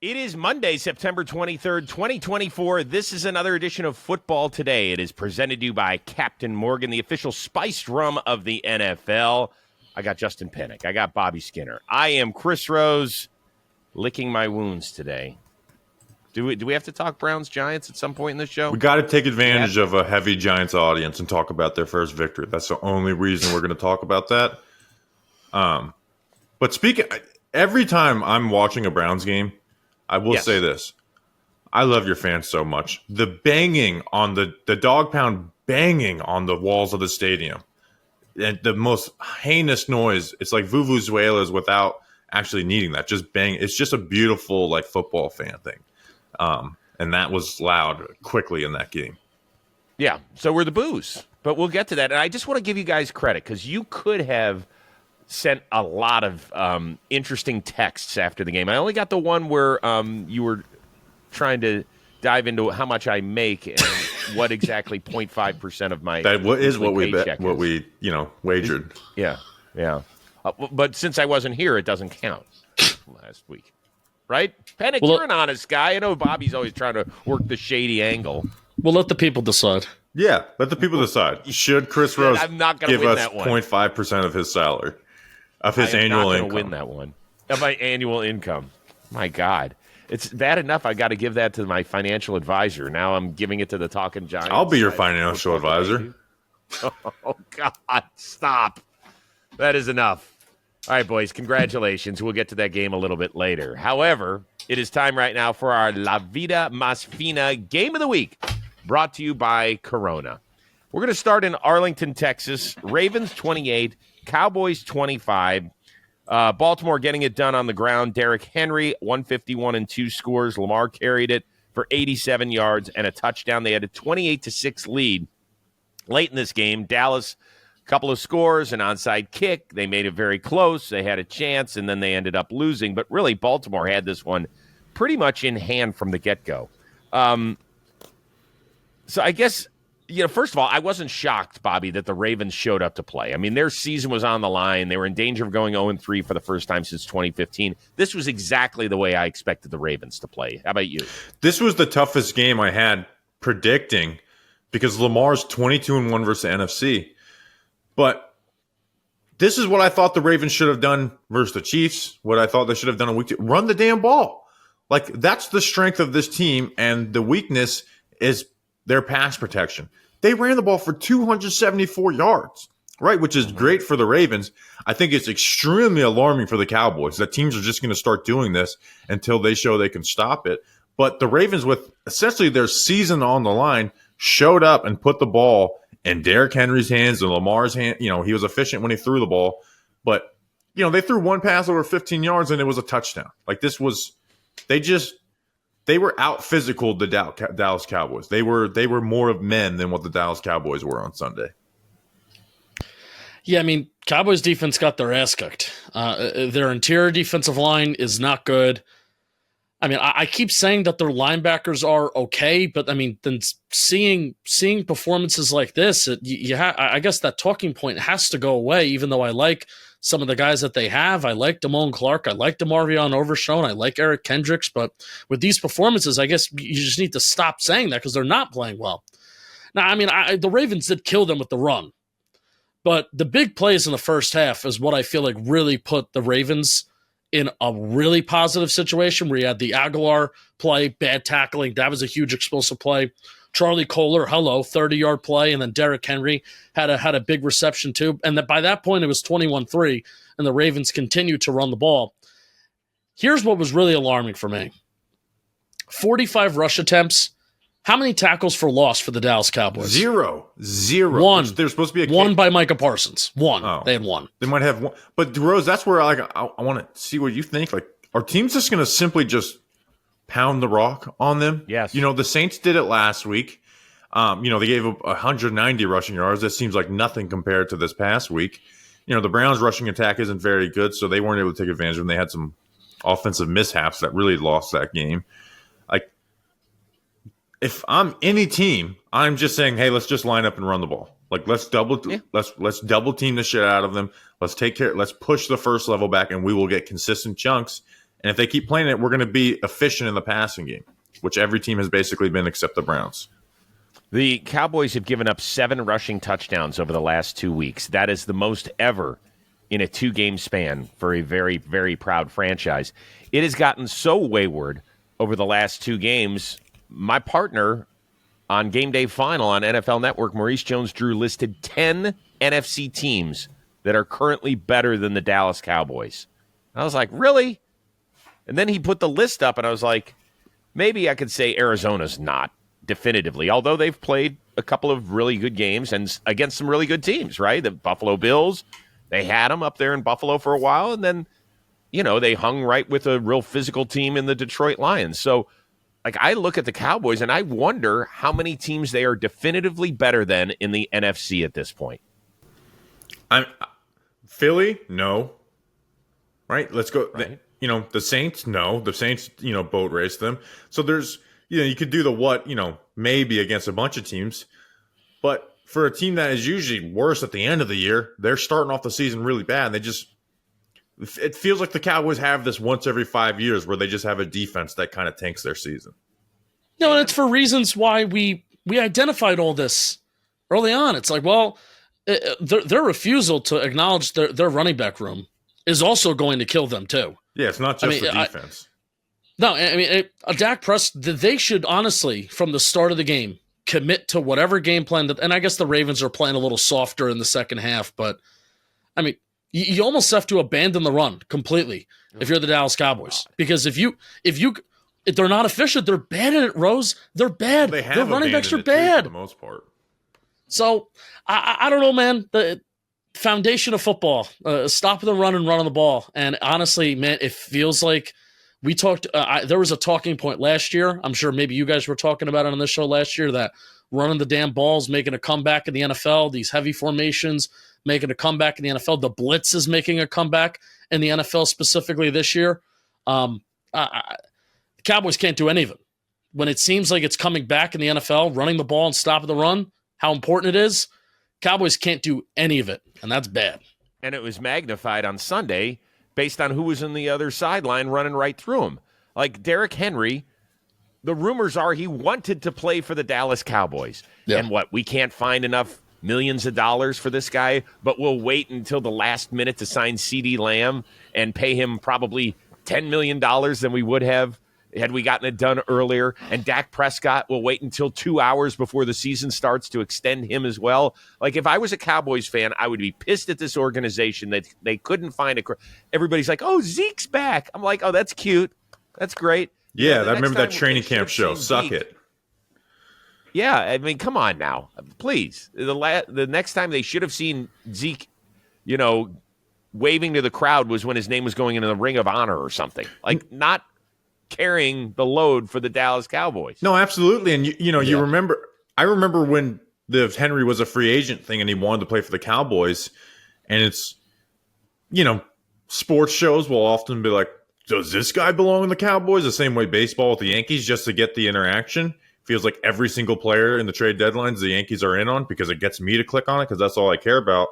It is Monday, September 23rd, 2024. This is another edition of Football Today. It is presented to you by Captain Morgan, the official spiced rum of the NFL. I got Justin Penik. I got Bobby Skinner. I am Chris Rose, licking my wounds today. Do we have to talk Browns-Giants at some point in the show? We got to take advantage of a heavy Giants audience and talk about their first victory. That's the only reason we're going to talk about that. But every time I'm watching a Browns game, I will say this. I love your fans so much. The banging on the dog pound banging on the walls of the stadium. And the most heinous noise. It's like vuvuzelas without actually needing that. Just bang. It's just a beautiful like football fan thing. And that was loud quickly in that game. Yeah, so we're the boos. But we'll get to that. And I just want to give you guys credit because you could have sent a lot of interesting texts after the game. I only got the one where you were trying to dive into how much I make and what exactly 0.5% of my that is what we bet, what we wagered. Yeah. But since I wasn't here, it doesn't count last week. Right? Penik, you're an honest guy. I know Bobby's always trying to work the shady angle. We'll let the people decide. Yeah, let the people decide. Should Chris Rose I'm not give win us that one. 0.5% of his salary? Of his annual income. I'm not going to win that one. Of my annual income. My God. It's bad enough I got to give that to my financial advisor. Now I'm giving it to the Talking Giants. I'll be your financial advisor. Oh, God. Stop. That is enough. All right, boys. Congratulations. We'll get to that game a little bit later. However, it is time right now for our La Vida Más Fina Game of the Week, brought to you by Corona. We're going to start in Arlington, Texas. Ravens 28. Cowboys 25. Baltimore getting it done on the ground. Derrick Henry, 151 and 2 scores. Lamar carried it for 87 yards and a touchdown. They had a 28-6 lead late in this game. Dallas, a couple of scores, an onside kick. They made it very close. They had a chance, and then they ended up losing. But really, Baltimore had this one pretty much in hand from the get-go. So I guess, first of all, I wasn't shocked, Bobby, that the Ravens showed up to play. I mean, their season was on the line. They were in danger of going 0-3 for the first time since 2015. This was exactly the way I expected the Ravens to play. How about you? This was the toughest game I had predicting because Lamar's 22-1 versus the NFC. But this is what I thought the Ravens should have done versus the Chiefs, what I thought they should have done in week 2. Run the damn ball. Like, that's the strength of this team, and the weakness is their pass protection. They ran the ball for 274 yards, right, which is great for the Ravens. I think it's extremely alarming for the Cowboys that teams are just going to start doing this until they show they can stop it. But the Ravens, with essentially their season on the line, showed up and put the ball in Derrick Henry's hands and Lamar's hand. He was efficient when he threw the ball. But, they threw one pass over 15 yards and it was a touchdown. Like, this was – they were out physical the Dallas Cowboys. They were more of men than what the Dallas Cowboys were on Sunday. Yeah, I mean, Cowboys defense got their ass kicked. Their interior defensive line is not good. I mean, I keep saying that their linebackers are okay, but I mean, then seeing performances like this, I guess that talking point has to go away. Even though I like some of the guys that they have, I like Damone Clark, I like DeMarvion Overshown, I like Eric Kendricks, but with these performances, I guess you just need to stop saying that because they're not playing well. Now, I mean, the Ravens did kill them with the run, but the big plays in the first half is what I feel like really put the Ravens in a really positive situation where you had the Aguilar play, bad tackling. That was a huge explosive play. Charlie Kohler, 30-yard play, and then Derrick Henry had a big reception too. And by that point, it was 21-3, and the Ravens continued to run the ball. Here's what was really alarming for me. 45 rush attempts. How many tackles for loss for the Dallas Cowboys? Zero. One. There's supposed to be one by Micah Parsons. One. Oh. They had one. They might have one. But, Rose, that's where I want to see what you think. Like, are teams just going to simply just pound the rock on them? Yes. The Saints did it last week. They gave up 190 rushing yards. That seems like nothing compared to this past week. The Browns' rushing attack isn't very good, so they weren't able to take advantage of them. They had some offensive mishaps that really lost that game. Like, if I'm any team, I'm just saying, hey, let's just line up and run the ball. Like, let's double team the shit out of them. Let's take care. Let's push the first level back, and we will get consistent chunks. And if they keep playing it, we're going to be efficient in the passing game, which every team has basically been except the Browns. The Cowboys have given up 7 rushing touchdowns over the last 2 weeks. That is the most ever in a 2-game span for a very, very proud franchise. It has gotten so wayward over the last 2 games. My partner on Game Day Final on NFL Network, Maurice Jones-Drew, listed 10 NFC teams that are currently better than the Dallas Cowboys. I was like, really? And then he put the list up, and I was like, maybe I could say Arizona's not definitively, although they've played a couple of really good games and against some really good teams, right? The Buffalo Bills, they had them up there in Buffalo for a while, and then, they hung right with a real physical team in the Detroit Lions. So, I look at the Cowboys, and I wonder how many teams they are definitively better than in the NFC at this point. Philly, no. Right? Let's go. Right. The Saints, no. The Saints, boat raced them. So there's, you could do the what, maybe against a bunch of teams. But for a team that is usually worse at the end of the year, they're starting off the season really bad. It feels like the Cowboys have this once every 5 years where they just have a defense that kind of tanks their season. No, and it's for reasons why we identified all this early on. It's like, well, their refusal to acknowledge their running back room is also going to kill them too. Yeah, it's not just the defense. Dak Prescott, they should honestly, from the start of the game, commit to whatever game plan and I guess the Ravens are playing a little softer in the second half, but you almost have to abandon the run completely if you're the Dallas Cowboys. Because if they're not efficient, they're bad at it, Rose. They're bad. Their running backs are bad for the most part. So I don't know, man. The foundation of football, stop the run and run on the ball. And honestly, man, it feels like we talked. There was a talking point last year. I'm sure maybe you guys were talking about it on this show last year that running the damn balls, making a comeback in the NFL, these heavy formations, making a comeback in the NFL. The blitz is making a comeback in the NFL specifically this year. The Cowboys can't do any of it. When it seems like it's coming back in the NFL, running the ball and stopping the run, how important it is, Cowboys can't do any of it, and that's bad. And it was magnified on Sunday based on who was on the other sideline running right through him. Like Derrick Henry, the rumors are he wanted to play for the Dallas Cowboys. Yeah. And we can't find enough millions of dollars for this guy, but we'll wait until the last minute to sign CeeDee Lamb and pay him probably $10 million than we would have had we gotten it done earlier. And Dak Prescott will wait until 2 hours before the season starts to extend him as well. Like, if I was a Cowboys fan, I would be pissed at this organization that they couldn't find everybody's like, oh, Zeke's back. I'm like, oh, that's cute. That's great. Yeah, I remember that training camp show. Suck it. Yeah, come on now. Please. The next time they should have seen Zeke, waving to the crowd was when his name was going into the Ring of Honor or something. Like, not carrying the load for the Dallas Cowboys. No, absolutely. And, you remember – I remember when the Henry was a free agent thing and he wanted to play for the Cowboys. And it's, sports shows will often be like, does this guy belong in the Cowboys? The same way baseball with the Yankees, just to get the interaction. Feels like every single player in the trade deadlines the Yankees are in on because it gets me to click on it because that's all I care about.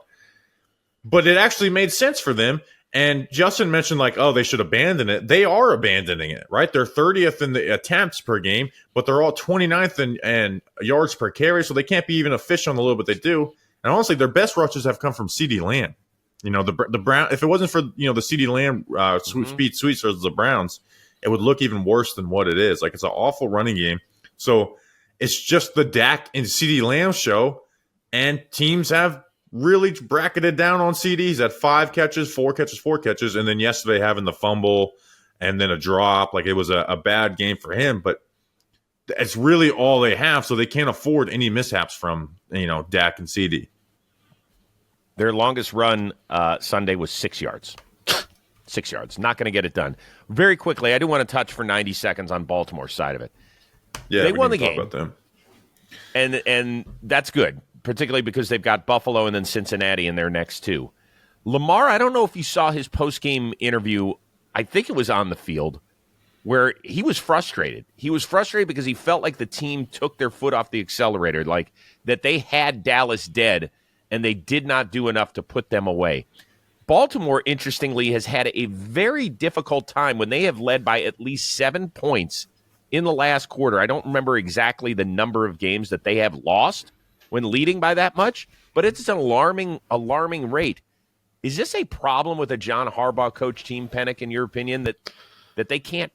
But it actually made sense for them. And Justin mentioned they should abandon it. They are abandoning it, right? They're 30th in the attempts per game, but they're all 29th in yards per carry, so they can't be even efficient on the little bit they do. And honestly, their best rushes have come from CeeDee Lamb. The Brown. If it wasn't for the CeeDee Lamb speed sweeps versus the Browns, it would look even worse than what it is. Like, it's an awful running game. So it's just the Dak and CeeDee Lamb show, and teams have really bracketed down on CeeDee. He's had 5 catches, 4 catches, and then yesterday having the fumble and then a drop. Like, it was a bad game for him, but it's really all they have, so they can't afford any mishaps from Dak and CeeDee. Their longest run Sunday was 6 yards. 6 yards. Not going to get it done. Very quickly, I do want to touch for 90 seconds on Baltimore's side of it. Yeah, they won the game. About them. And that's good, particularly because they've got Buffalo and then Cincinnati in their next 2. Lamar, I don't know if you saw his post-game interview. I think it was on the field where he was frustrated. He was frustrated because he felt like the team took their foot off the accelerator, like that they had Dallas dead and they did not do enough to put them away. Baltimore, interestingly, has had a very difficult time when they have led by at least 7 points in the last quarter. I don't remember exactly the number of games that they have lost when leading by that much, but it's an alarming rate. Is this a problem with a John Harbaugh coach team, Penik, in your opinion, that they can't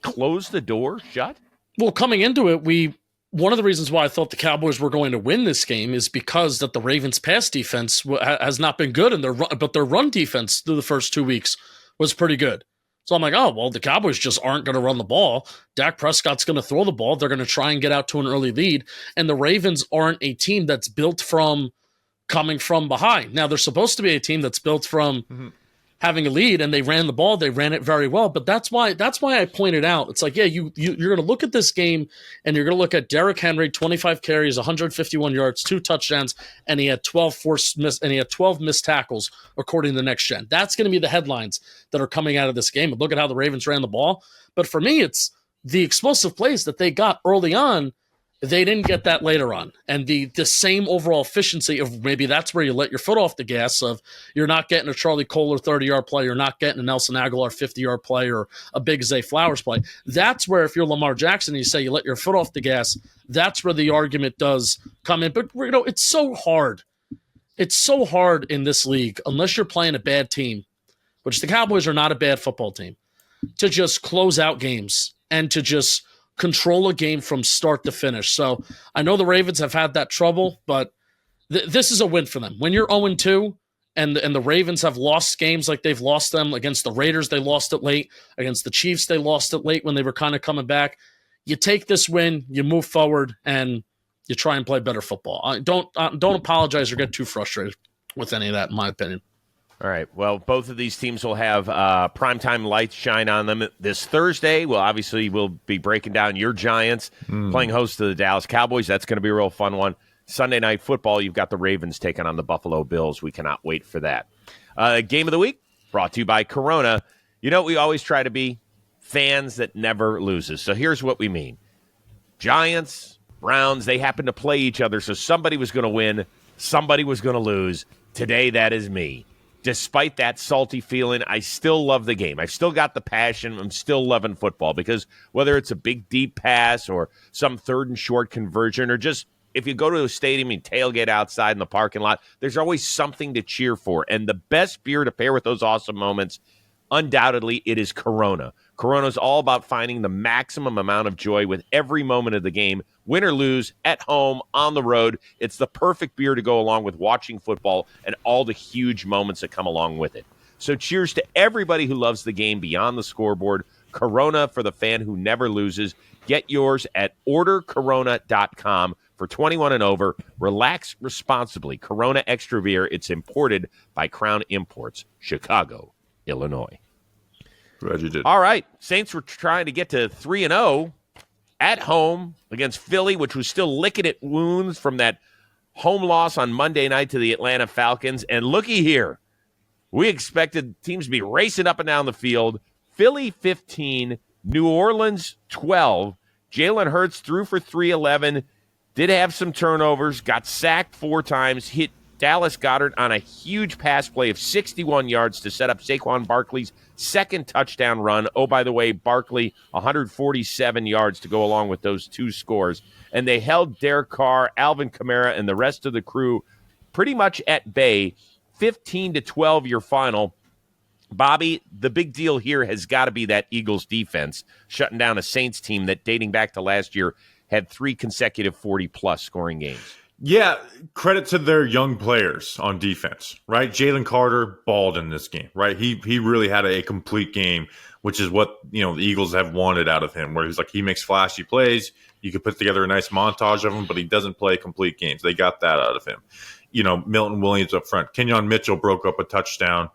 close the door shut? Well, coming into it, one of the reasons why I thought the Cowboys were going to win this game is because that the Ravens' pass defense has not been good, but their run defense through the first 2 weeks was pretty good. So I'm like, oh, well, the Cowboys just aren't going to run the ball. Dak Prescott's going to throw the ball. They're going to try and get out to an early lead. And the Ravens aren't a team that's built from coming from behind. Now, they're supposed to be a team that's built from having a lead, and they ran the ball. They ran it very well. But that's why I pointed out, it's like, yeah, you're going to look at this game, and you're going to look at Derrick Henry, 25 carries, 151 yards, 2 touchdowns, and he had 12 missed tackles, according to Next Gen. That's going to be the headlines that are coming out of this game. And look at how the Ravens ran the ball. But for me, it's the explosive plays that they got early on. They didn't get that later on. And the same overall efficiency of, maybe that's where you let your foot off the gas of, you're not getting a Charlie Kohler 30-yard play, you're not getting a Nelson Aguilar 50-yard play or a big Zay Flowers play. That's where, if you're Lamar Jackson and you say you let your foot off the gas, that's where the argument does come in. But, it's so hard. It's so hard in this league, unless you're playing a bad team, which the Cowboys are not a bad football team, to just close out games and to just control a game from start to finish. So I know the Ravens have had that trouble, but this is a win for them. When you're 0-2 and the Ravens have lost games like they've lost them against the Raiders, they lost it late. Against the Chiefs, they lost it late when they were kind of coming back. You take this win, you move forward, and you try and play better football. Don't apologize or get too frustrated with any of that, in my opinion. All right. Well, both of these teams will have primetime lights shine on them this Thursday. We'll be breaking down your Giants playing host to the Dallas Cowboys. That's going to be a real fun one. Sunday Night Football, you've got the Ravens taking on the Buffalo Bills. We cannot wait for that. Game of the week brought to you by Corona. We always try to be fans that never loses. So here's what we mean. Giants, Browns, they happen to play each other, so somebody was going to win, somebody was going to lose. Today, that is me. Despite that salty feeling, I still love the game. I've still got the passion. I'm still loving football because whether it's a big deep pass or some third and short conversion or just if you go to a stadium and tailgate outside in the parking lot, there's always something to cheer for. And the best beer to pair with those awesome moments, undoubtedly, it is Corona. Corona is all about finding the maximum amount of joy with every moment of the game, win or lose, at home, on the road. It's the perfect beer to go along with watching football and all the huge moments that come along with it. So cheers to everybody who loves the game beyond the scoreboard. Corona for the fan who never loses. Get yours at ordercorona.com for 21 and over. Relax responsibly. Corona Extra Beer. It's imported by Crown Imports, Chicago, Illinois. Glad you did. All right. Saints were trying to get to 3-0 at home against Philly, which was still licking its wounds from that home loss on Monday night to the Atlanta Falcons. And looky here. We expected teams to be racing up and down the field. Philly 15, New Orleans 12. Jalen Hurts threw for 311, did have some turnovers, got sacked 4 times, hit Dallas Goedert on a huge pass play of 61 yards to set up Saquon Barkley's second touchdown run. Oh, by the way, Barkley, 147 yards to go along with those 2 scores. And they held Derek Carr, Alvin Kamara, and the rest of the crew pretty much at bay. 15-12 your final. Bobby, the big deal here has got to be that Eagles defense shutting down a Saints team that, dating back to last year, had 3 consecutive 40-plus scoring games. Yeah, credit to their young players on defense, right? Jalen Carter balled in this game, right? He really had a complete game, which is what, the Eagles have wanted out of him, where he's like, he makes flashy plays. You could put together a nice montage of him, but he doesn't play complete games. They got that out of him. Milton Williams up front. Kenyon Mitchell broke up a touchdown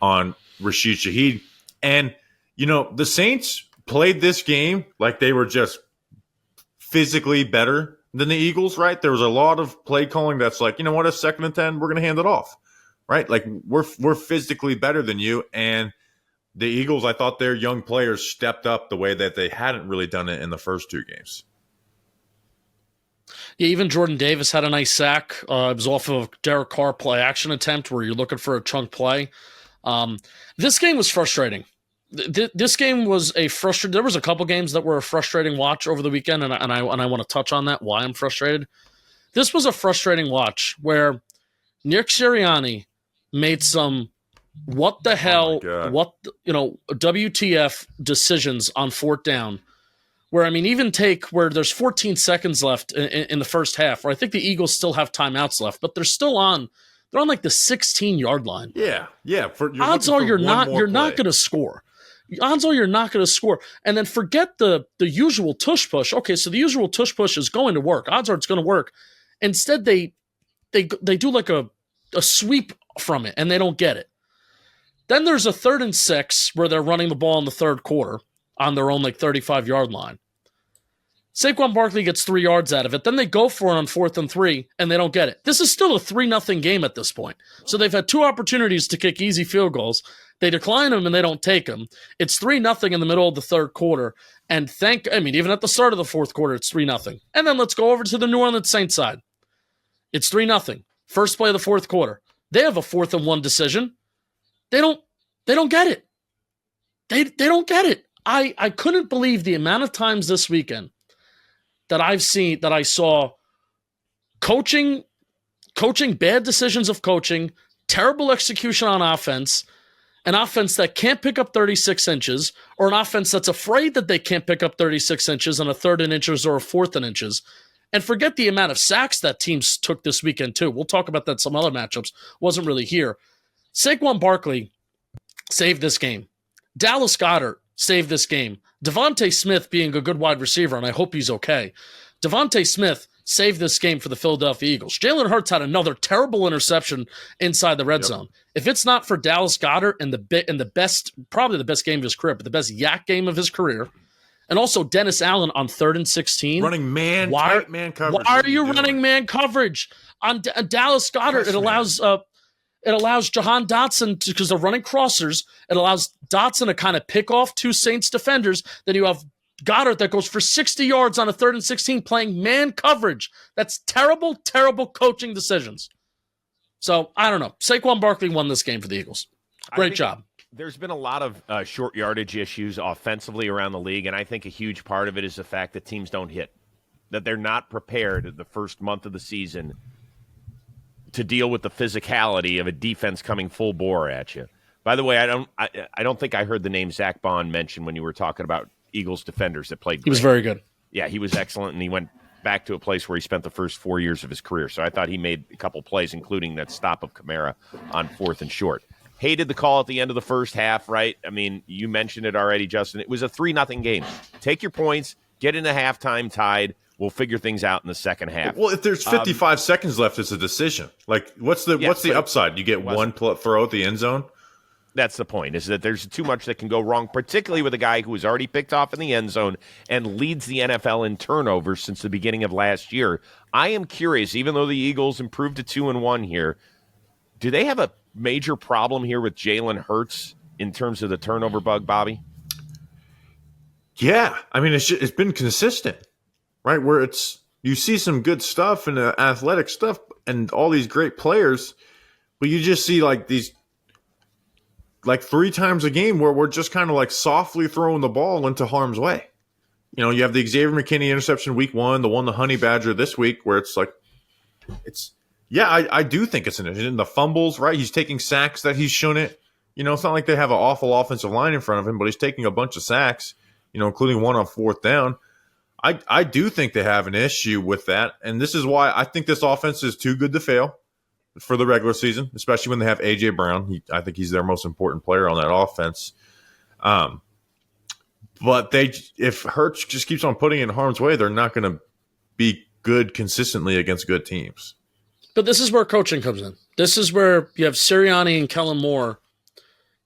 on Rashid Shaheed. And, the Saints played this game like they were just physically better than the Eagles, right? There was a lot of play calling that's like, you know what, a 2nd and 10, we're going to hand it off, right? Like, we're physically better than you. And the Eagles, I thought their young players stepped up the way that they hadn't really done it in the first 2 games. Yeah, even Jordan Davis had a nice sack. It was off of a Derek Carr play action attempt where you're looking for a chunk play. This game was frustrating. This game was a frustrating. There was a couple games that were a frustrating watch over the weekend, and I want to touch on that, why I'm frustrated. This was a frustrating watch where Nick Sirianni made some what the hell, WTF decisions on fourth down. Where, I mean, even take where there's 14 seconds left in the first half, where I think the Eagles still have timeouts left, but they're on like the 16-yard line. Yeah. Odds are you're not going to score. Odds are you're not going to score. And then forget the usual tush push. Okay, so the usual tush push is going to work. Odds are it's going to work. Instead, they do like a sweep from it, and they don't get it. Then there's a 3rd and 6 where they're running the ball in the third quarter on their own like 35-yard line. Saquon Barkley gets 3 yards out of it. Then they go for it on 4th and 3, and they don't get it. This is still a 3-0 game at this point. So they've had 2 opportunities to kick easy field goals. They decline them, and they don't take them. It's 3-0 in the middle of the third quarter. And even at the start of the fourth quarter, it's 3-0. And then let's go over to the New Orleans Saints side. It's 3-0. First play of the fourth quarter. They have a 4th and 1 decision. They don't get it. They don't get it. I couldn't believe the amount of times this weekend that I saw coaching, bad decisions of coaching, terrible execution on offense, an offense that can't pick up 36 inches, or an offense that's afraid that they can't pick up 36 inches on a 3rd and inches or a 4th and inches. And forget the amount of sacks that teams took this weekend, too. We'll talk about that in some other matchups. Wasn't really here. Saquon Barkley saved this game. Dallas Goedert saved this game. Devontae Smith being a good wide receiver, and I hope he's okay. Devontae Smith saved this game for the Philadelphia Eagles. Jalen Hurts had another terrible interception inside the red zone. If it's not for Dallas Goedert in the best, probably the best game of his career, but the best yak game of his career, and also Dennis Allen on 3rd and 16. Running tight man coverage. Why are you running man coverage on Dallas Goedert? It allows Jahan Dotson, because they're running crossers, it allows Dotson to kind of pick off 2 Saints defenders. Then you have Goddard that goes for 60 yards on a 3rd and 16 playing man coverage. That's terrible, terrible coaching decisions. So, I don't know. Saquon Barkley won this game for the Eagles. Great job. There's been a lot of short yardage issues offensively around the league, and I think a huge part of it is the fact that teams don't hit, that they're not prepared the first month of the season to deal with the physicality of a defense coming full bore at you. By the way, I don't think I heard the name Zach Bond mentioned when you were talking about Eagles defenders that played great. He was very good. Yeah, he was excellent, and he went back to a place where he spent the first 4 years of his career. So I thought he made a couple plays, including that stop of Kamara on 4th and short. Hated the call at the end of the first half, right? I mean, you mentioned it already, Justin. It was a 3-0 game. Take your points, get into halftime tied. We'll figure things out in the second half. Well, if there's 55 seconds left, it's a decision. Like, what's the upside? You get one throw at the end zone? That's the point, is that there's too much that can go wrong, particularly with a guy who was already picked off in the end zone and leads the NFL in turnovers since the beginning of last year. I am curious, even though the Eagles improved to 2-1 here, do they have a major problem here with Jalen Hurts in terms of the turnover bug, Bobby? Yeah. I mean, it's been consistent, right? Where you see some good stuff and athletic stuff and all these great players, but you just see like these, like 3 times a game where we're just kind of like softly throwing the ball into harm's way. You know, you have the Xavier McKinney interception week 1, the Honey Badger this week, where it's like, I do think it's an issue. And the fumbles, right? He's taking sacks that he shouldn't. You know, it's not like they have an awful offensive line in front of him, but he's taking a bunch of sacks, you know, including one on 4th down. I do think they have an issue with that. And this is why I think this offense is too good to fail for the regular season, especially when they have A.J. Brown. I think he's their most important player on that offense. But if Hurts just keeps on putting it in harm's way, they're not going to be good consistently against good teams. But this is where coaching comes in. This is where you have Sirianni and Kellen Moore.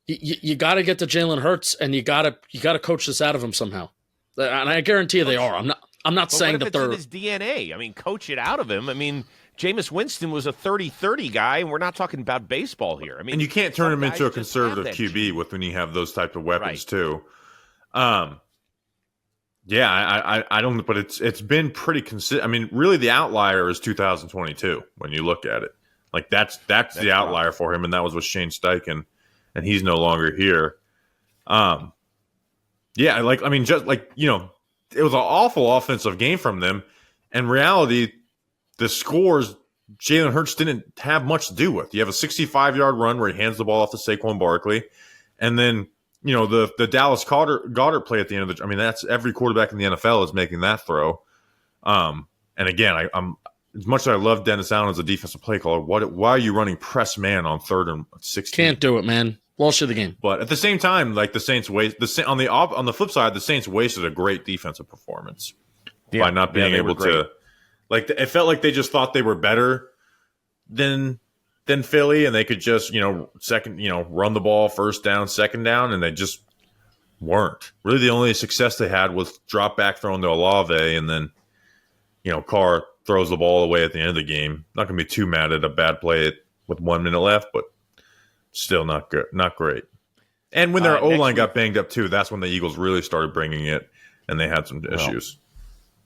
You got to get to Jalen Hurts, and you got to coach this out of him somehow. And I guarantee you they are. I'm not saying that they're in his DNA. I mean, coach it out of him. I mean, Jameis Winston was a 30-30 guy, and we're not talking about baseball here. I mean, and you can't turn him into a conservative QB when you have those types of weapons too. Yeah, I don't, but it's been pretty consistent. I mean, really, the outlier is 2022 when you look at it. Like that's the outlier for him, and that was with Shane Steichen, and he's no longer here. Yeah, just like it was an awful offensive game from them. In reality, the scores Jalen Hurts didn't have much to do with. You have a 65-yard run where he hands the ball off to Saquon Barkley, and then the Dallas Goddard play at the end of the. I mean, that's every quarterback in the NFL is making that throw. And again, I'm as much as I love Dennis Allen as a defensive play caller. Why are you running press man on 3rd and 16? Can't do it, man. Lost you the game. But at the same time, like the Saints on the flip side, the Saints wasted a great defensive performance by not being able to. Like it felt like they just thought they were better than Philly, and they could just run the ball first down, second down, and they just weren't. Really, the only success they had was drop back throwing to Olave, and then Carr throws the ball away at the end of the game. Not going to be too mad at a bad play with 1 minute left, but still not good, not great. And when their O-line got banged up too, that's when the Eagles really started bringing it, and they had some issues.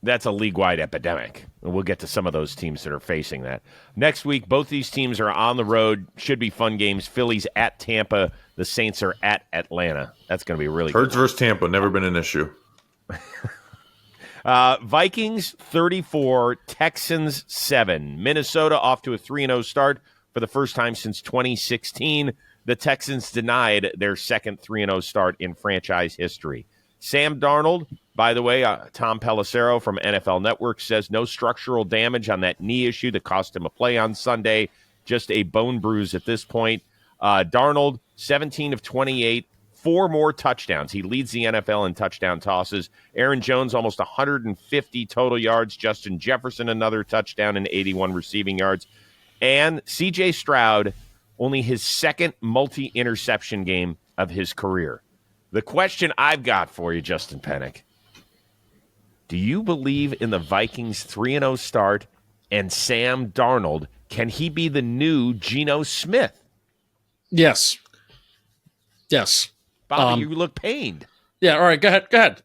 That's a league-wide epidemic. And we'll get to some of those teams that are facing that. Next week, both these teams are on the road. Should be fun games. Philly's at Tampa. The Saints are at Atlanta. That's going to be really Hurts versus Tampa, never been an issue. Vikings 34, Texans 7. Minnesota off to a 3-0 start for the first time since 2016. The Texans denied their second 3-0 start in franchise history. Sam Darnold, by the way, Tom Pelissero from NFL Network says no structural damage on that knee issue that cost him a play on Sunday, just a bone bruise at this point. Darnold, 17 of 28, 4 more touchdowns. He leads the NFL in touchdown tosses. Aaron Jones, almost 150 total yards. Justin Jefferson, another touchdown and 81 receiving yards. And C.J. Stroud, only his second multi-interception game of his career. The question I've got for you, Justin Penik, do you believe in the Vikings 3-0 start and Sam Darnold? Can he be the new Geno Smith? Yes. Yes. Bobby, you look pained. Yeah, all right, go ahead.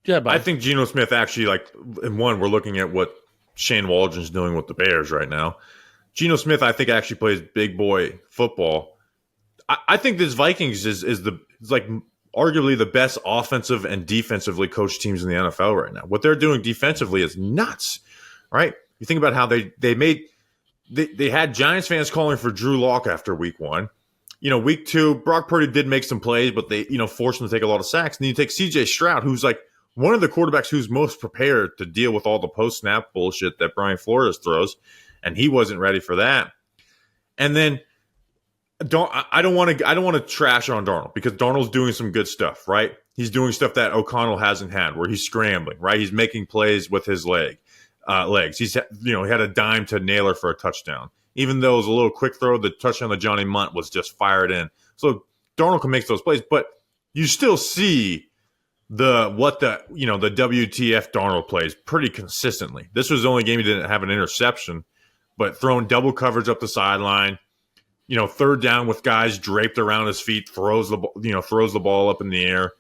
Yeah, Bobby. I think Geno Smith actually, we're looking at what Shane Waldron's doing with the Bears right now. Geno Smith, I think, actually plays big boy football. I think this Vikings is arguably the best offensive and defensively coached teams in the NFL right now. What they're doing defensively is nuts, right? You think about how they had Giants fans calling for Drew Lock after week 1. Week 2, Brock Purdy did make some plays, but they, forced him to take a lot of sacks. And then you take C.J. Stroud, who's like one of the quarterbacks who's most prepared to deal with all the post-snap bullshit that Brian Flores throws, and he wasn't ready for that. And then I don't want to trash on Darnold because Darnold's doing some good stuff, right? He's doing stuff that O'Connell hasn't had, where he's scrambling, right? He's making plays with his legs. He's he had a dime to Naylor for a touchdown. Even though it was a little quick throw, the touchdown to Johnny Munt was just fired in. So Darnold can make those plays, but you still see the WTF Darnold plays pretty consistently. This was the only game he didn't have an interception, but throwing double coverage up the sideline, third down with guys draped around his feet, throws the ball up in the air.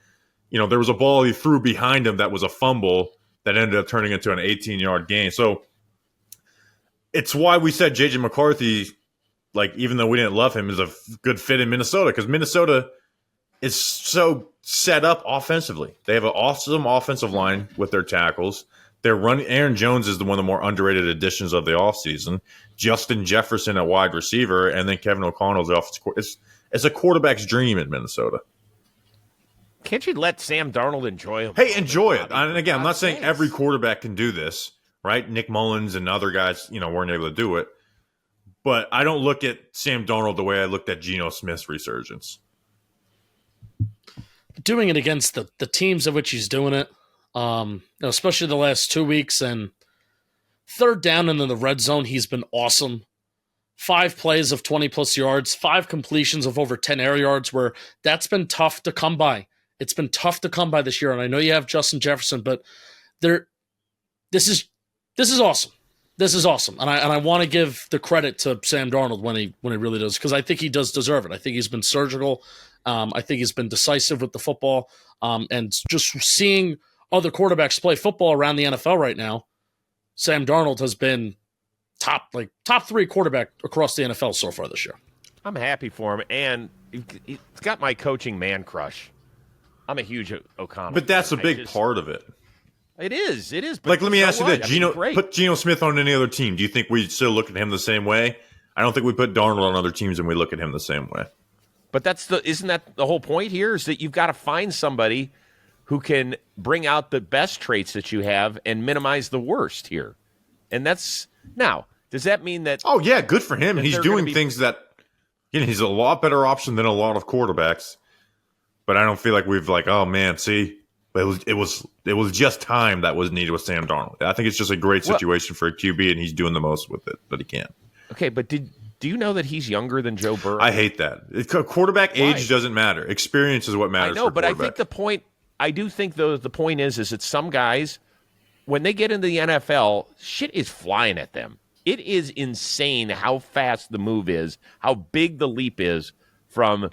There was a ball he threw behind him that was a fumble that ended up turning into an 18-yard gain. So it's why we said J.J. McCarthy, even though we didn't love him, is a good fit in Minnesota, because Minnesota is so set up offensively. They have an awesome offensive line with their tackles. Aaron Jones is one of the more underrated additions of the offseason. Justin Jefferson at wide receiver, and then Kevin O'Connell's the offensive coordinator. It's a quarterback's dream in Minnesota. Can't you let Sam Darnold enjoy him? Hey, enjoy it. And again, I'm not saying every quarterback can do this, right? Nick Mullins and other guys, weren't able to do it. But I don't look at Sam Darnold the way I looked at Geno Smith's resurgence. Doing it against the teams of which he's doing it, especially the last 2 weeks, and third down and in the red zone, he's been awesome. 5 plays of 20-plus yards, 5 completions of over 10 air yards, where that's been tough to come by. It's been tough to come by this year, and I know you have Justin Jefferson, but this is awesome. This is awesome, and I want to give the credit to Sam Darnold when he really does, because I think he does deserve it. I think he's been surgical. I think he's been decisive with the football, and just seeing other quarterbacks play football around the NFL right now, Sam Darnold has been top 3 quarterback across the NFL so far this year. I'm happy for him, and he's got my coaching man crush. I'm a huge O'Connell. But that's a big part of it. It is. But like, let me ask you that. Put Geno Smith on any other team. Do you think we still look at him the same way? I don't think we put Darnold on other teams and we look at him the same way. But isn't that the whole point here? Is that you've got to find somebody who can bring out the best traits that you have and minimize the worst here. And that's now. Does that mean that? Oh yeah, good for him. He's doing things that he's a lot better option than a lot of quarterbacks. But I don't feel like we've oh man, see. But it was just time that was needed with Sam Darnold. I think it's just a great situation for a QB, and he's doing the most with it that he can. Okay, but do you know that he's younger than Joe Burrow? I hate that. Quarterback age doesn't matter. Experience is what matters. I know, but I think the point is that some guys, when they get into the NFL, shit is flying at them. It is insane how fast the move is, how big the leap is from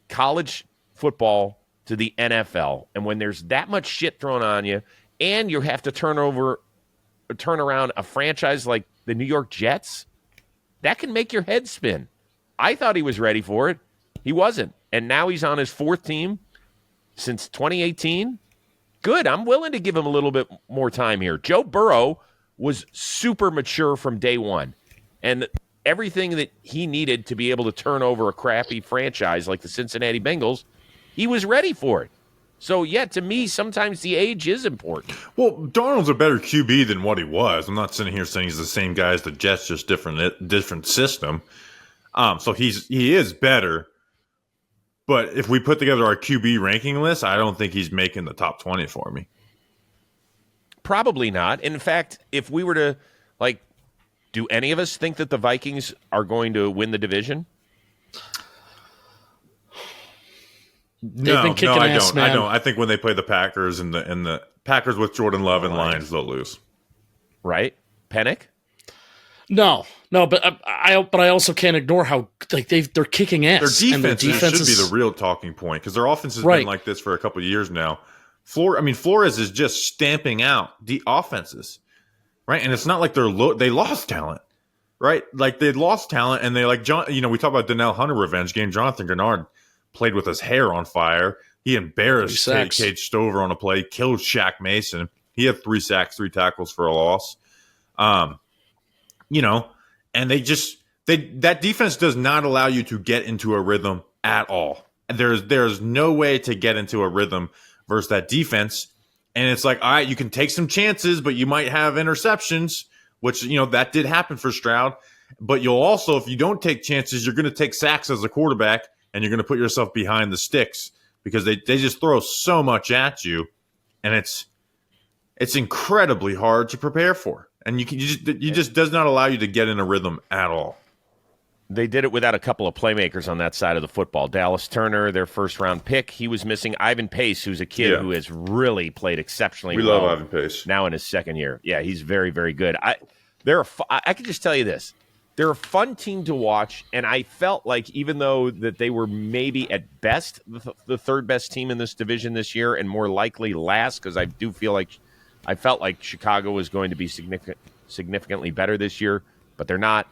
college football to the NFL. And when there's that much shit thrown on you, and you have to turn around a franchise like the New York Jets, that can make your head spin. I thought he was ready for it. He wasn't. And now he's on his 4th team since 2018. Good. I'm willing to give him a little bit more time here. Joe Burrow was super mature from day one. And everything that he needed to be able to turn over a crappy franchise like the Cincinnati Bengals, he was ready for it. So, yeah, to me, sometimes the age is important. Well, Darnold's a better QB than what he was. I'm not sitting here saying he's the same guy as the Jets, just different system. So he is better. But if we put together our QB ranking list, I don't think he's making the top 20 for me. Probably not. In fact, if we were to, do any of us think that the Vikings are going to win the division? They've been kicking ass, man. I don't. I think when they play the Packers and the Packers with Jordan Love and Lions, they'll lose. Right? Penik? No, but I also can't ignore how they're kicking ass. Their defense should be the real talking point because their offense has been like this for a couple of years now. Flores is just stamping out the offenses, right? And it's not like they lost talent, right? Like they lost talent and they we talk about Donnell Hunter revenge game. Jonathan Gennard played with his hair on fire. He embarrassed Cade Stover on a play, killed Shaq Mason. He had 3 sacks, 3 tackles for a loss. And that defense does not allow you to get into a rhythm at all. There's no way to get into a rhythm versus that defense. And it's like, all right, you can take some chances, but you might have interceptions, which, that did happen for Stroud. But you'll also, if you don't take chances, you're going to take sacks as a quarterback, and you're going to put yourself behind the sticks because they just throw so much at you, and it's incredibly hard to prepare for. And you just does not allow you to get in a rhythm at all. They did it without a couple of playmakers on that side of the football. Dallas Turner, their first-round pick, he was missing. Ivan Pace, who's a kid who has really played exceptionally well. We love Ivan Pace. Now in his 2nd year. Yeah, he's very, very good. I can just tell you this. They're a fun team to watch, and I felt like even though that they were maybe at best the 3rd best team in this division this year and more likely last, because I felt like Chicago was going to be significantly better this year, but they're not.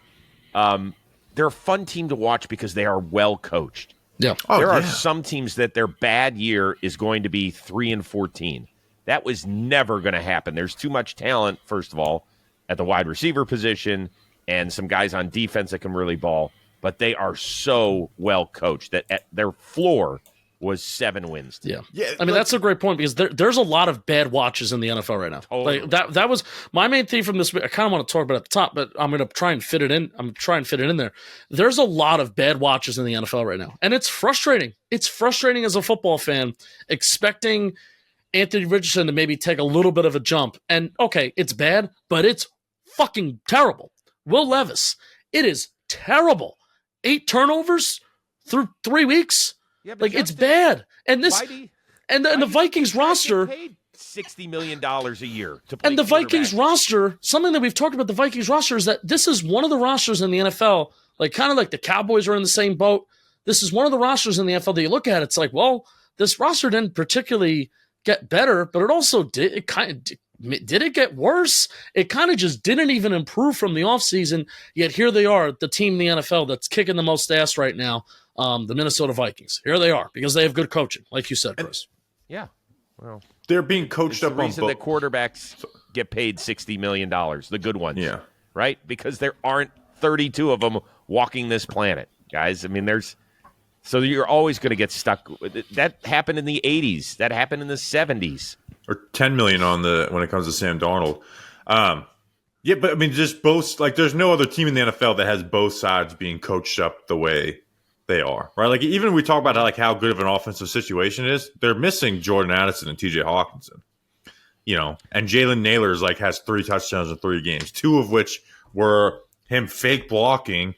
They're a fun team to watch because they are well coached. Yeah. There are some teams that their bad year is going to be 3-14. That was never going to happen. There's too much talent, first of all, at the wide receiver position and some guys on defense that can really ball. But they are so well coached that at their floor was 7 wins. Yeah. I mean, that's a great point because there's a lot of bad watches in the NFL right now. Totally. That was my main theme from this week. I kind of want to talk about it at the top, but I'm going to try and fit it in. I'm trying to fit it in there. There's a lot of bad watches in the NFL right now, and it's frustrating. It's frustrating as a football fan expecting Anthony Richardson to maybe take a little bit of a jump. And okay, it's bad, but it's fucking terrible. Will Levis, it is terrible. 8 turnovers through 3 weeks. Yeah, it's bad. And the Vikings roster paid $60 million a year to play. And the Vikings roster, something that we've talked about the Vikings roster is that this is one of the rosters in the NFL, kind of like the Cowboys are in the same boat. This is one of the rosters in the NFL that you look at, it's like, well, this roster didn't particularly get better, but it also did it get worse? It kind of just didn't even improve from the offseason, yet here they are, the team in the NFL that's kicking the most ass right now, the Minnesota Vikings. Here they are, because they have good coaching, like you said, Chris. Yeah. Well, they're being coached up on the reason that quarterbacks get paid $60 million, the good ones. Yeah. Right? Because there aren't 32 of them walking this planet, guys. I mean, so you're always going to get stuck. That happened in the 80s. That happened in the 70s. Or $10 million when it comes to Sam Darnold. Yeah, but I mean, just both, like, there's no other team in the NFL that has both sides being coached up the way they are, right? Like, even when we talk about how good of an offensive situation it is, they're missing Jordan Addison and TJ Hawkinson, and Jalen Naylor's has 3 touchdowns in 3 games, 2 of which were him fake blocking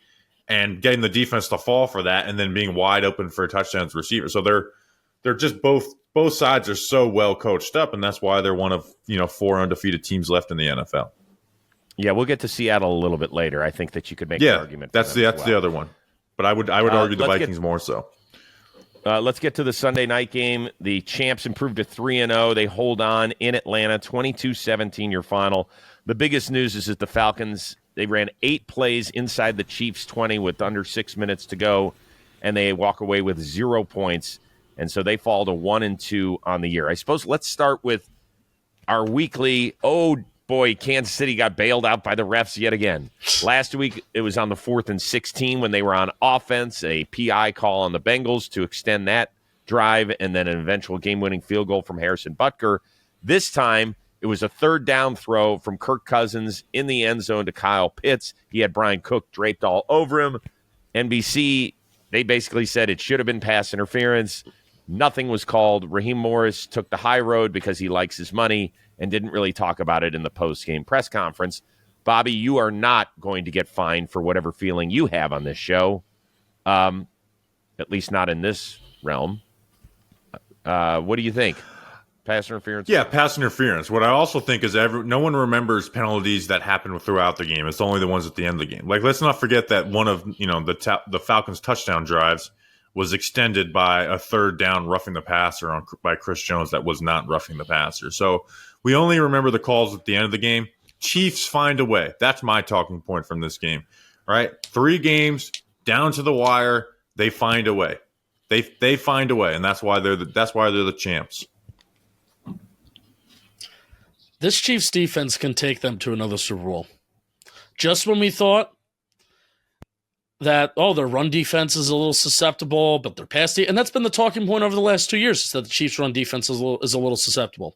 and getting the defense to fall for that, and then being wide open for touchdowns receiver. So they're just both sides are so well coached up, and that's why they're one of 4 undefeated teams left in the NFL. Yeah, we'll get to Seattle a little bit later. I think that you could make an argument. That's the other one, but I would argue the Vikings more so. Let's get to the Sunday night game. The champs improved to 3-0. They hold on in Atlanta, 22-17 your final. The biggest news is that the Falcons, they ran 8 plays inside the Chiefs' 20 with under 6 minutes to go, and they walk away with 0 points. And so they fall to 1-2 on the year. I suppose let's start with our weekly, Kansas City got bailed out by the refs yet again. Last week, it was on the 4th and 16 when they were on offense, a PI call on the Bengals to extend that drive, and then an eventual game-winning field goal from Harrison Butker. This time, it was a 3rd down throw from Kirk Cousins in the end zone to Kyle Pitts. He had Brian Cook draped all over him. NBC, they basically said it should have been pass interference. Nothing was called. Raheem Morris took the high road because he likes his money and didn't really talk about it in the post-game press conference. Bobby, you are not going to get fined for whatever feeling you have on this show, at least not in this realm. What do you think? Pass interference? Yeah, pass interference. What I also think is no one remembers penalties that happen throughout the game. It's only the ones at the end of the game. Like, let's not forget that one of the Falcons' touchdown drives was extended by a 3rd down roughing the passer by Chris Jones that was not roughing the passer. So we only remember the calls at the end of the game. Chiefs find a way. That's my talking point from this game. All right, 3 games down to the wire. They find a way. They find a way, and that's why they're the champs. This Chiefs defense can take them to another Super Bowl. Just when we thought that, their run defense is a little susceptible, but their pass and that's been the talking point over the last 2 years, is that the Chiefs' run defense is a little susceptible.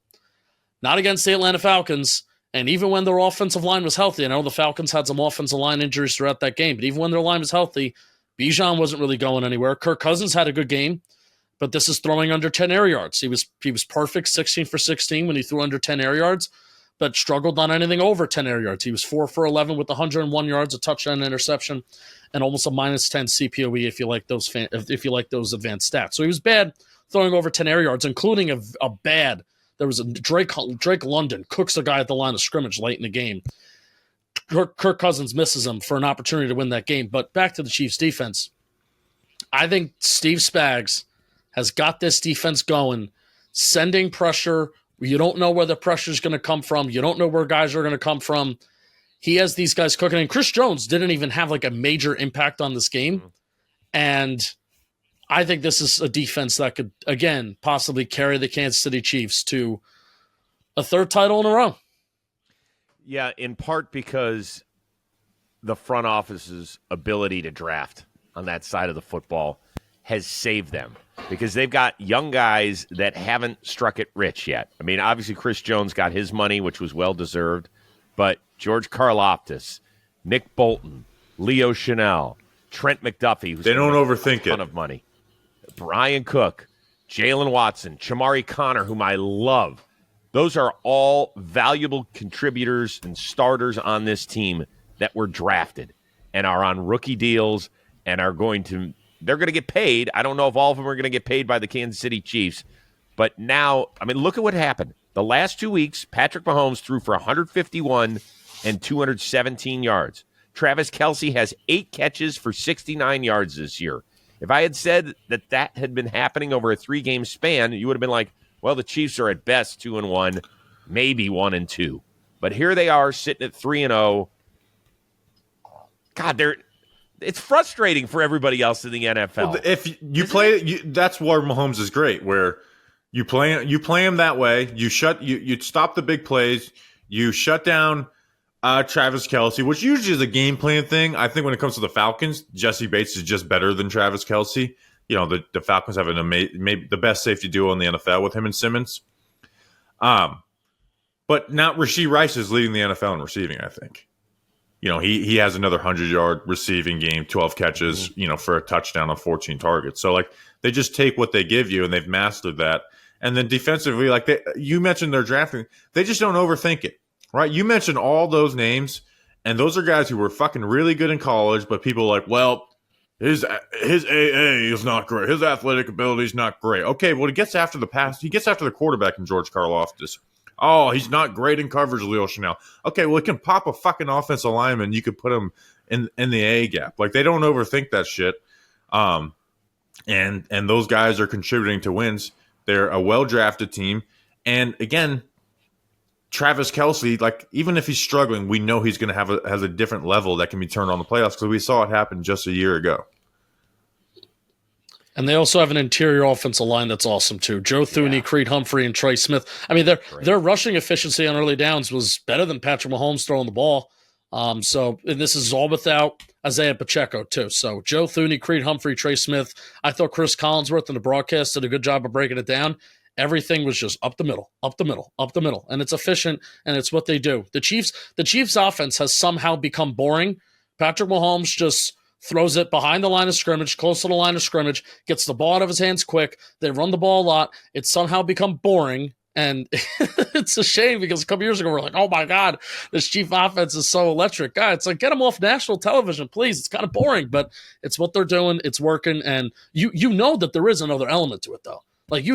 Not against the Atlanta Falcons, and even when their offensive line was healthy, I know the Falcons had some offensive line injuries throughout that game, but even when their line was healthy, Bijan wasn't really going anywhere. Kirk Cousins had a good game, but this is throwing under 10 air yards. He was perfect, 16 for 16 when he threw under 10 air yards, but struggled on anything over 10 air yards. He was 4 for 11 with 101 yards, a touchdown, interception, and almost a -10 CPOE if you like those advanced stats. So he was bad throwing over 10 air yards, including a bad. There was a Drake London cooks a guy at the line of scrimmage late in the game. Kirk Cousins misses him for an opportunity to win that game. But back to the Chiefs defense. I think Steve Spags has got this defense going, sending pressure. You don't know where the pressure is going to come from. You don't know where guys are going to come from. He has these guys cooking. And Chris Jones didn't even have a major impact on this game. And I think this is a defense that could, again, possibly carry the Kansas City Chiefs to a 3rd title in a row. Yeah, in part because the front office's ability to draft on that side of the football has saved them, because they've got young guys that haven't struck it rich yet. I mean, obviously Chris Jones got his money, which was well-deserved, but George Karlaftis, Nick Bolton, Leo Chanel, Trent McDuffie, who's they don't overthink a ton of money, Brian Cook, Jalen Watson, Chamari Connor, whom I love. Those are all valuable contributors and starters on this team that were drafted and are on rookie deals and they're going to get paid. I don't know if all of them are going to get paid by the Kansas City Chiefs, but now, I mean, look at what happened. The last 2 weeks, Patrick Mahomes threw for 151 and 217 yards. Travis Kelce has 8 catches for 69 yards this year. If I had said that had been happening over a 3-game span, you would have been like, Well, the Chiefs are at best 2-1, maybe 1-2. But here they are sitting at 3-0. God, it's frustrating for everybody else in the NFL. Well, if you play, that's where Mahomes is great. Where you play him that way. You stop the big plays. You shut down Travis Kelce, which usually is a game plan thing. I think when it comes to the Falcons, Jesse Bates is just better than Travis Kelce. You know, the Falcons have maybe the best safety duo in the NFL with him and Simmons. But now Rashee Rice is leading the NFL in receiving, I think. You know, he has another 100-yard receiving game, 12 catches, for a touchdown on 14 targets. So, like, they just take what they give you, and they've mastered that. And then defensively, like you mentioned their drafting, they just don't overthink it, right? You mentioned all those names, and those are guys who were fucking really good in college, but people are like, well, his AA is not great. His athletic ability is not great. Okay, well, he gets after the pass. He gets after the quarterback in George Karlaftis. Oh, he's not great in coverage, Leo Chanel. Okay, well, he can pop a fucking offensive lineman. You could put him in the A gap. Like, they don't overthink that shit. And those guys are contributing to wins. They're a well-drafted team. And, again, Travis Kelce, like, even if he's struggling, we know he's going to has a different level that can be turned on the playoffs because we saw it happen just a year ago. And they also have an interior offensive line that's awesome too. Joe Thuney, Creed Humphrey, and Trey Smith. I mean, their rushing efficiency on early downs was better than Patrick Mahomes throwing the ball. And this is all without Isaiah Pacheco too. So Joe Thuney, Creed Humphrey, Trey Smith. I thought Chris Collinsworth in the broadcast did a good job of breaking it down. Everything was just up the middle, and it's efficient, and it's what they do. The Chiefs' offense has somehow become boring. Patrick Mahomes just throws it behind the line of scrimmage, close to the line of scrimmage, gets the ball out of his hands quick. They run the ball a lot. It's somehow become boring, and it's a shame because a couple years ago, we're like, oh, my God, this Chief offense is so electric. God, it's like, get them off national television, please. It's kind of boring, but it's what they're doing. It's working, and you know that there is another element to it, though. Like,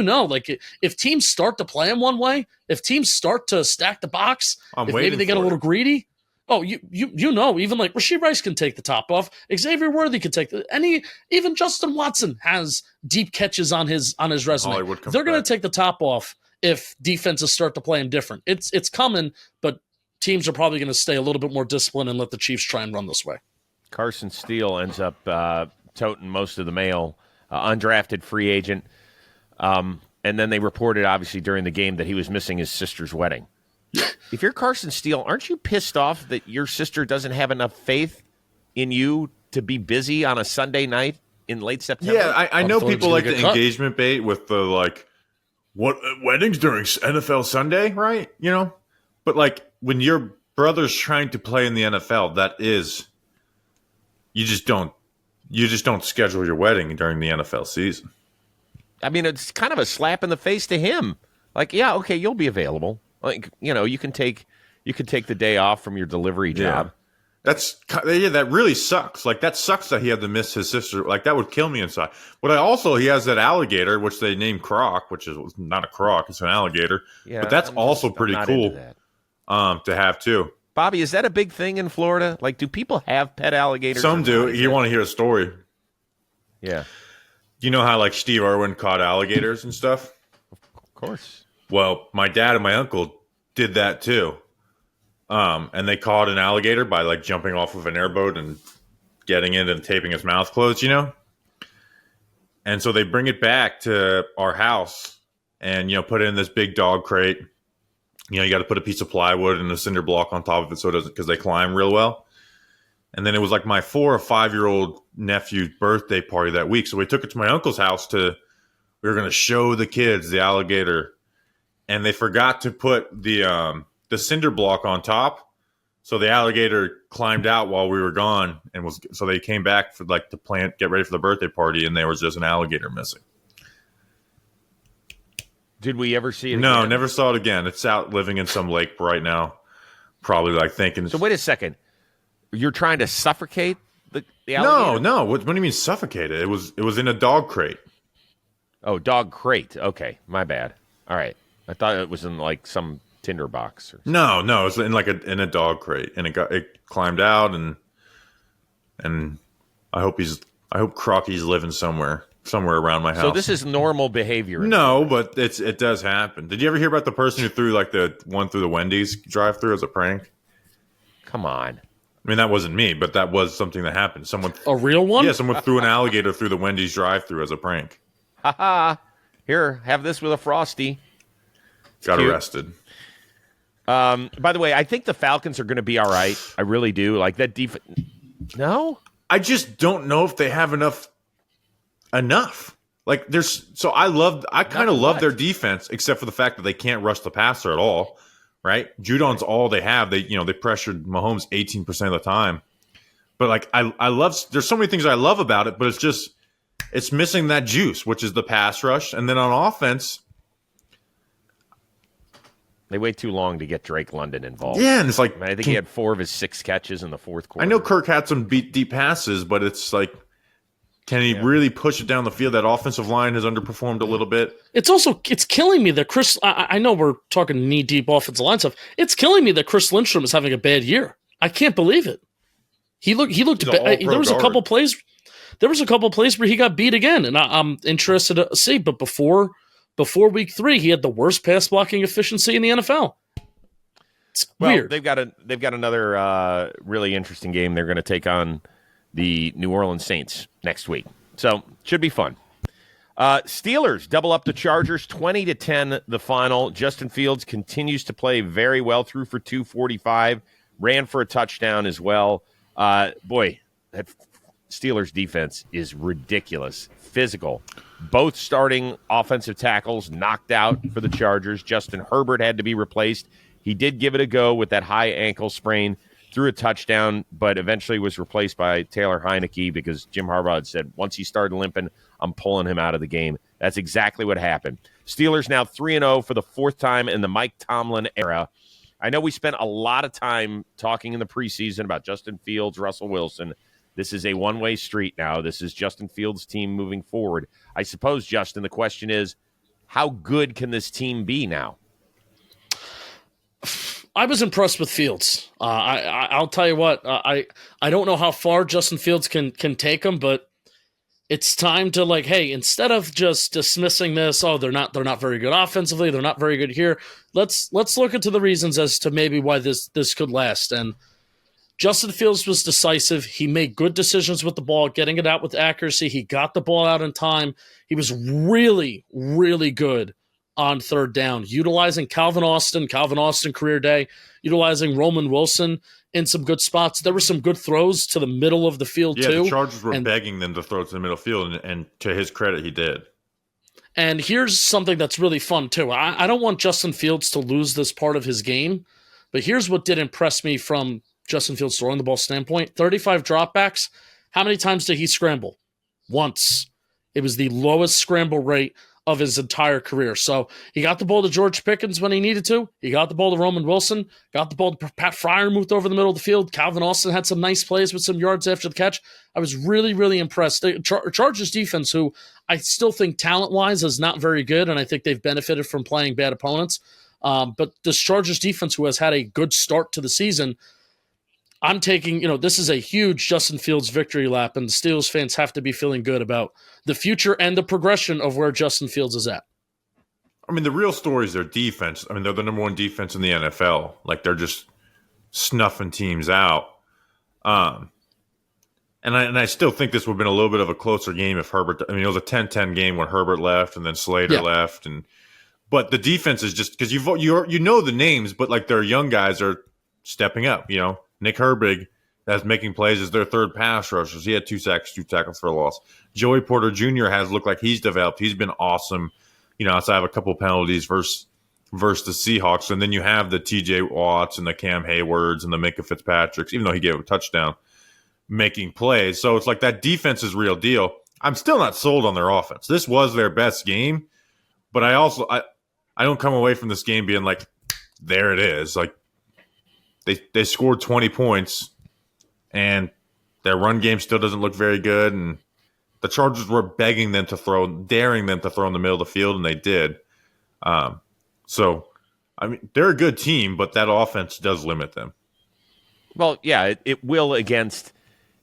if teams start to play them one way, if teams start to stack the box, if maybe they get a little greedy, even like Rashee Rice can take the top off. Xavier Worthy can take even Justin Watson has deep catches on his resume. They're going to take the top off if defenses start to play him different. It's coming, but teams are probably going to stay a little bit more disciplined and let the Chiefs try and run this way. Carson Steele ends up toting most of the mail, undrafted free agent. And then they reported, obviously, during the game that he was missing his sister's wedding. If you're Carson Steele, aren't you pissed off that your sister doesn't have enough faith in you to be busy on a Sunday night in late September? Yeah, I know people like the engagement bait with the, like, what weddings during NFL Sunday, right? But, like, when your brother's trying to play in the NFL, you just don't schedule your wedding during the NFL season. I mean, it's kind of a slap in the face to him. Like, yeah, okay, you'll be available. Like, you can take the day off from your delivery job. That really sucks. Like, that sucks that he had to miss his sister. Like, that would kill me inside. But he has that alligator, which they named Croc, which is not a croc, it's an alligator. Yeah, but that's also pretty cool to have too. Bobby, is that a big thing in Florida? Like, do people have pet alligators? Some do. You want to hear a story? Yeah. You know how, like, Steve Irwin caught alligators and stuff? Of course. Well, my dad and my uncle did that too. And they caught an alligator by, like, jumping off of an airboat and getting it and taping his mouth closed, And so they bring it back to our house and, put it in this big dog crate. You got to put a piece of plywood and a cinder block on top of it so it doesn't, because they climb real well. And then it was like my 4 or 5-year-old nephew's birthday party that week. So we took it to my uncle's house we were going to show the kids the alligator. And they forgot to put the cinder block on top. So the alligator climbed out while we were gone. So they came back for, like, to get ready for the birthday party. And there was just an alligator missing. Did we ever see it No, again? never saw it again. It's out living in some lake right now. Probably, like, thinking. So wait a second. You're trying to suffocate the alligator? No. What do you mean suffocate it? It was in a dog crate. Oh, dog crate. Okay, my bad. All right. I thought it was in, like, some tinder box or something. No, it was in a dog crate, and it climbed out, and I hope Crocky's living somewhere. somewhere around my house. So this is normal behavior. No, but it does happen. Did you ever hear about the person who threw like the one through the Wendy's drive-through as a prank? Come on. I mean, that wasn't me, but that was something that happened. A real one? Yeah, someone threw an alligator through the Wendy's drive-through as a prank. Ha. Here, have this with a Frosty. Got cute. arrested. By the way, I think the Falcons are going to be all right. I really do. Like that defense. No? I just don't know if they have enough. Like I kind of love their defense, except for the fact that they can't rush the passer at all. Right? Judon's all they have. They pressured Mahomes 18% of the time. But like I love there's so many things I love about it, but it's missing that juice, which is the pass rush. And then on offense, they wait too long to get Drake London involved. Yeah, and it's like I think he had 4 of his 6 catches in the fourth quarter. I know Kirk had some deep passes, but it's like, can he really push it down the field? That offensive line has underperformed a little bit. It's killing me that Chris. I know we're talking knee deep offensive line stuff. It's killing me that Chris Lindstrom is having a bad year. I can't believe it. He looked bad. There was a couple plays. There was a couple plays where he got beat again, and I'm interested to see. But before week 3, he had the worst pass blocking efficiency in the NFL. It's weird. They've got another really interesting game. They're going to take on the New Orleans Saints next week, so should be fun. Steelers double up the Chargers, 20-10 the final. Justin Fields continues to play very well, threw for 245, ran for a touchdown as well. Boy, that Steelers defense is ridiculous, physical. Both starting offensive tackles knocked out for the Chargers. Justin Herbert had to be replaced. He did give it a go with that high ankle sprain, threw a touchdown, but eventually was replaced by Taylor Heineke because Jim Harbaugh had said, once he started limping, I'm pulling him out of the game. That's exactly what happened. Steelers now 3-0 for the 4th time in the Mike Tomlin era. I know we spent a lot of time talking in the preseason about Justin Fields, Russell Wilson. This is a one-way street now. This is Justin Fields' team moving forward. I suppose, Justin, the question is, how good can this team be now? I was impressed with Fields. I'll tell you what. I don't know how far Justin Fields can take him, but it's time to hey, instead of just dismissing this, they're not very good offensively, they're not very good here. Let's look into the reasons as to maybe why this could last. And Justin Fields was decisive. He made good decisions with the ball, getting it out with accuracy. He got the ball out in time. He was really, really good on 3rd down, utilizing Calvin Austin career day, utilizing Roman Wilson in some good spots. There were some good throws to the middle of the field, too. Yeah, the Chargers were begging them to throw to the middle field, and to his credit, he did. And here's something that's really fun, too. I don't want Justin Fields to lose this part of his game, but here's what did impress me from Justin Fields throwing the ball standpoint. 35 dropbacks. How many times did he scramble? Once. It was the lowest scramble rate of his entire career. So he got the ball to George Pickens when he needed to. He got the ball to Roman Wilson. Got the ball to Pat Freiermuth over the middle of the field. Calvin Austin had some nice plays with some yards after the catch. I was really, really impressed. The Chargers defense, who I still think talent-wise is not very good, and I think they've benefited from playing bad opponents. But this Chargers defense, who has had a good start to the season, I'm taking, this is a huge Justin Fields victory lap, and the Steelers fans have to be feeling good about the future and the progression of where Justin Fields is at. I mean, the real story is their defense. I mean, they're the number 1 defense in the NFL. Like, they're just snuffing teams out. And I still think this would have been a little bit of a closer game if Herbert – I mean, it was a 10-10 game when Herbert left and then Slater left. But the defense is just – because you know the names, but, their young guys are stepping up, Nick Herbig that's making plays as their 3rd pass rushers. He had 2 sacks, 2 tackles for a loss. Joey Porter Jr. has looked like he's developed. He's been awesome, outside of a couple penalties versus the Seahawks. And then you have the TJ Watts and the Cam Haywards and the Minka Fitzpatricks, even though he gave a touchdown, making plays. So it's like that defense is real deal. I'm still not sold on their offense. This was their best game, but I don't come away from this game being like, there it is. Like, They scored 20 points, and their run game still doesn't look very good. And the Chargers were begging them to throw, daring them to throw in the middle of the field, and they did. So, I mean, they're a good team, but that offense does limit them. Well, yeah, it will against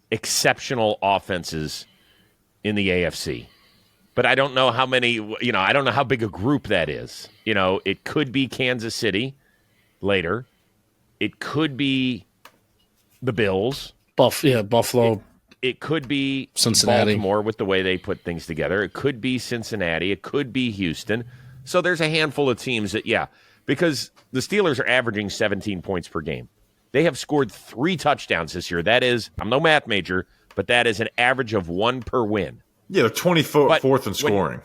exceptional offenses in the AFC. But I don't know how many, I don't know how big a group that is. It could be Kansas City later. It could be the Bills. Buffalo. It could be Cincinnati. Baltimore with the way they put things together. It could be Cincinnati. It could be Houston. So there's a handful of teams that, because the Steelers are averaging 17 points per game. They have scored 3 touchdowns this year. That is, I'm no math major, but that is an average of 1 per win. Yeah, they're 24th in scoring.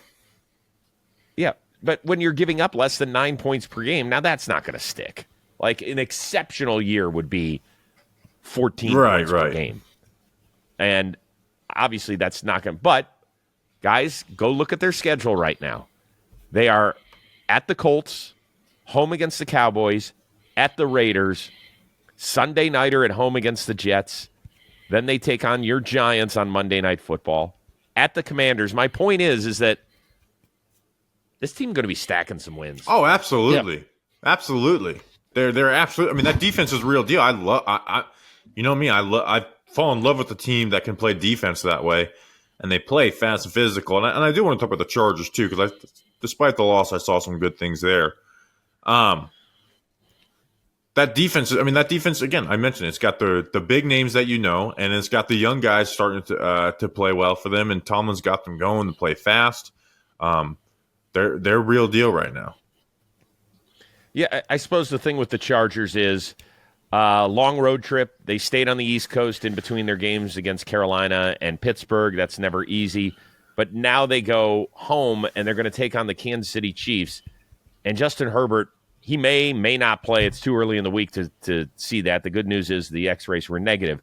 But when you're giving up less than 9 points per game, now that's not going to stick. Like an exceptional year would be 14 points per game. And obviously that's not going to. But, guys, go look at their schedule right now. They are at the Colts, home against the Cowboys, at the Raiders, Sunday nighter at home against the Jets. Then they take on your Giants on Monday Night Football. At the Commanders. My point is that this team going to be stacking some wins. Oh, absolutely. Yep. Absolutely. They're absolutely. I mean, that defense is a real deal. I fall in love with the team that can play defense that way, and they play fast and physical. And I do want to talk about the Chargers too, because despite the loss, I saw some good things there. That defense, again, I mentioned it's got the big names that and it's got the young guys starting to play well for them, and Tomlin's got them going to play fast. They're real deal right now. Yeah, I suppose the thing with the Chargers is long road trip. They stayed on the East Coast in between their games against Carolina and Pittsburgh. That's never easy. But now they go home, and they're going to take on the Kansas City Chiefs. And Justin Herbert, he may not play. It's too early in the week to see that. The good news is the X-rays were negative.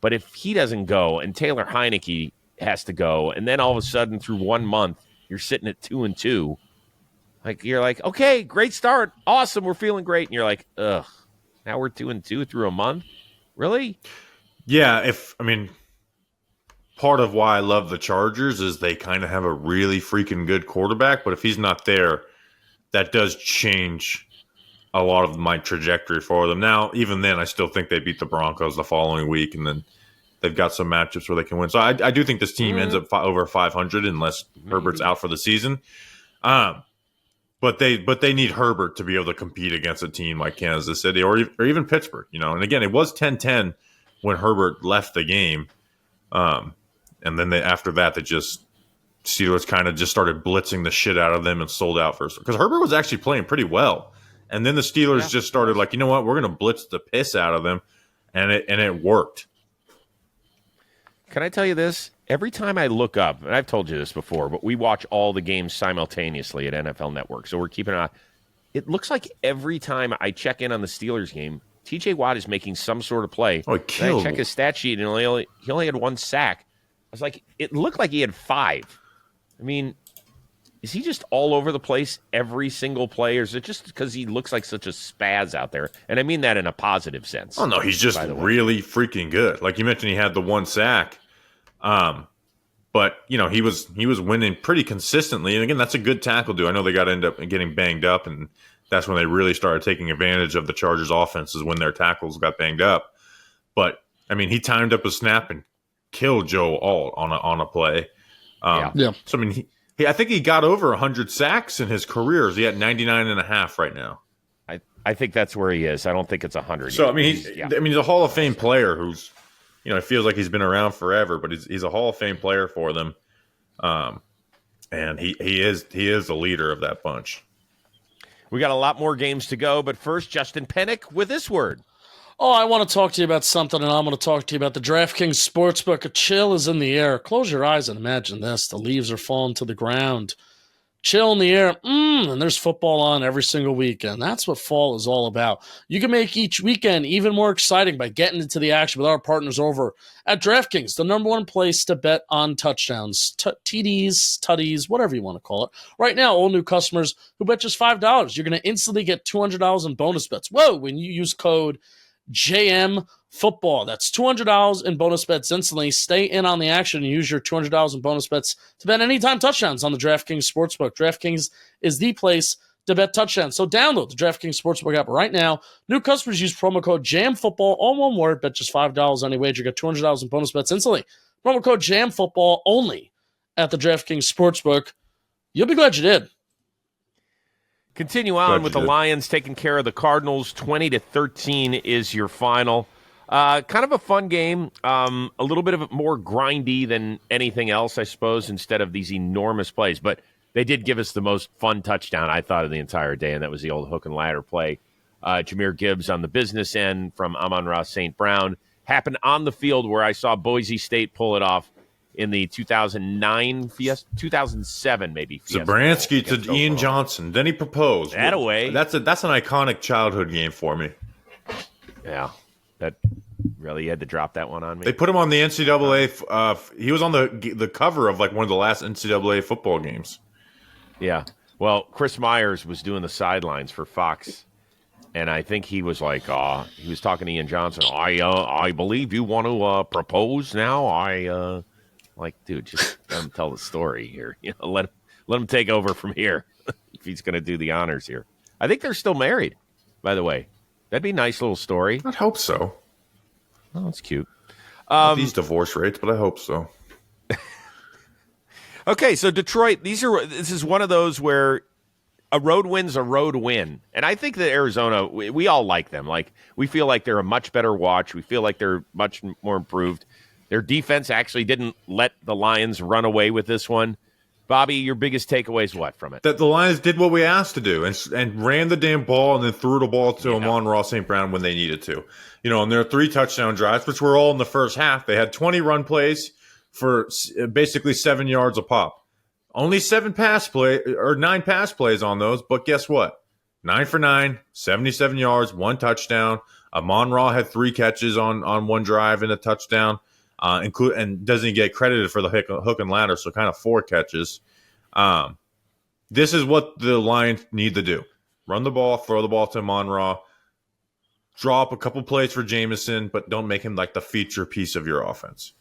But if he doesn't go and Taylor Heineke has to go, and then all of a sudden through 1 month you're sitting at 2-2, you're like, okay, great start, awesome, we're feeling great, and you're like, ugh, now we're 2-2 through a month, really? Yeah, part of why I love the Chargers is they kind of have a really freaking good quarterback, but if he's not there, that does change a lot of my trajectory for them. Now, even then, I still think they beat the Broncos the following week, and then they've got some matchups where they can win. So I do think this team ends up over 500 unless Herbert's out for the season. But they need Herbert to be able to compete against a team like Kansas City or even Pittsburgh. And again, it was 10-10 when Herbert left the game, and then after that, Steelers kind of just started blitzing the shit out of them and sold out first. Because Herbert was actually playing pretty well. And then the Steelers just started like, you know what, we're going to blitz the piss out of them. And it worked. Can I tell you this? Every time I look up, and I've told you this before, but we watch all the games simultaneously at NFL Network. So we're keeping an eye. It looks like every time I check in on the Steelers game, TJ Watt is making some sort of play. Oh, and I check his stat sheet, and he only had 1 sack. I was like, it looked like he had 5. I mean, is he just all over the place every single play, or is it just because he looks like such a spaz out there? And I mean that in a positive sense. Oh, no, he's just really freaking good. Like you mentioned, he had the 1 sack. But, he was winning pretty consistently. And, again, that's a good tackle, dude. I know they got to end up getting banged up, and that's when they really started taking advantage of the Chargers' offense is when their tackles got banged up. But, he timed up a snap and killed Joe Alt on a play. So, I think he got over 100 sacks in his career. He at 99.5 right now. I think that's where he is. I don't think it's 100. So, he's a Hall of Fame player who's, it feels like he's been around forever, but he's a Hall of Fame player for them. And he is the leader of that bunch. We got a lot more games to go, but first, Justin Penik with this word. Oh, I want to talk to you about something, and I'm going to talk to you about the DraftKings Sportsbook. A chill is in the air. Close your eyes and imagine this. The leaves are falling to the ground. Chill in the air, and there's football on every single weekend. That's what fall is all about. You can make each weekend even more exciting by getting into the action with our partners over at DraftKings, the number one place to bet on touchdowns, TDs, tutties, whatever you want to call it. Right now, all new customers who bet just $5, you're going to instantly get $200 in bonus bets. Whoa, when you use code JM Football. That's $200 in bonus bets instantly. Stay in on the action and use your $200 in bonus bets to bet anytime touchdowns on the DraftKings Sportsbook. DraftKings is the place to bet touchdowns. So download the DraftKings Sportsbook app right now. New customers use promo code JAMFOOTBALL, all one word, bet just $5 on any wager. Get $200 in bonus bets instantly. Promo code JAMFOOTBALL only at the DraftKings Sportsbook, you'll be glad you did. Continue on with the Lions taking care of the Cardinals. 20-13 is your final. Kind of a fun game. A little bit of it more grindy than anything else, I suppose, instead of these enormous plays. But they did give us the most fun touchdown, I thought, of the entire day, and that was the old hook and ladder play. Jahmyr Gibbs on the business end from Amon-Ra St. Brown. Happened on the field where I saw Boise State pull it off in the 2009 Fiesta, 2007 maybe. Zabransky to Ian Johnson. Then he proposed. That away. That's an iconic childhood game for me. Yeah, that really, you had to drop that one on me. They put him on the NCAA. He was on the cover of like one of the last NCAA football games. Yeah. Well, Chris Myers was doing the sidelines for Fox, and I think he was like, he was talking to Ian Johnson. I believe you want to propose now. Like, dude, just let him tell the story here. You know, let him take over from here if he's going to do the honors here. I think they're still married, by the way. That'd be a nice little story. I'd hope so. Oh, that's cute. These divorce rates, but I hope so. Okay, so Detroit, this is one of those where a road win's a road win. And I think that Arizona, we all like them. Like, we feel like they're a much better watch. We feel like they're much more improved. Their defense actually didn't let the Lions run away with this one. Bobby, your biggest takeaway is what from it? That the Lions did what we asked to do and ran the damn ball and then threw the ball to Amon-Ra St. Brown when they needed to. You know, and there are 3 touchdown drives, which were all in the first half. They had 20 run plays for basically 7 yards a pop. Only 9 pass plays on those, but guess what? 9 for 9, 77 yards, 1 touchdown. Amon-Ra had 3 catches on one drive and a touchdown. And doesn't get credited for the hook and ladder, so kind of 4 catches. This is what the Lions need to do. Run the ball, throw the ball to Amon-Ra, drop a couple plays for Jameson, but don't make him like the feature piece of your offense.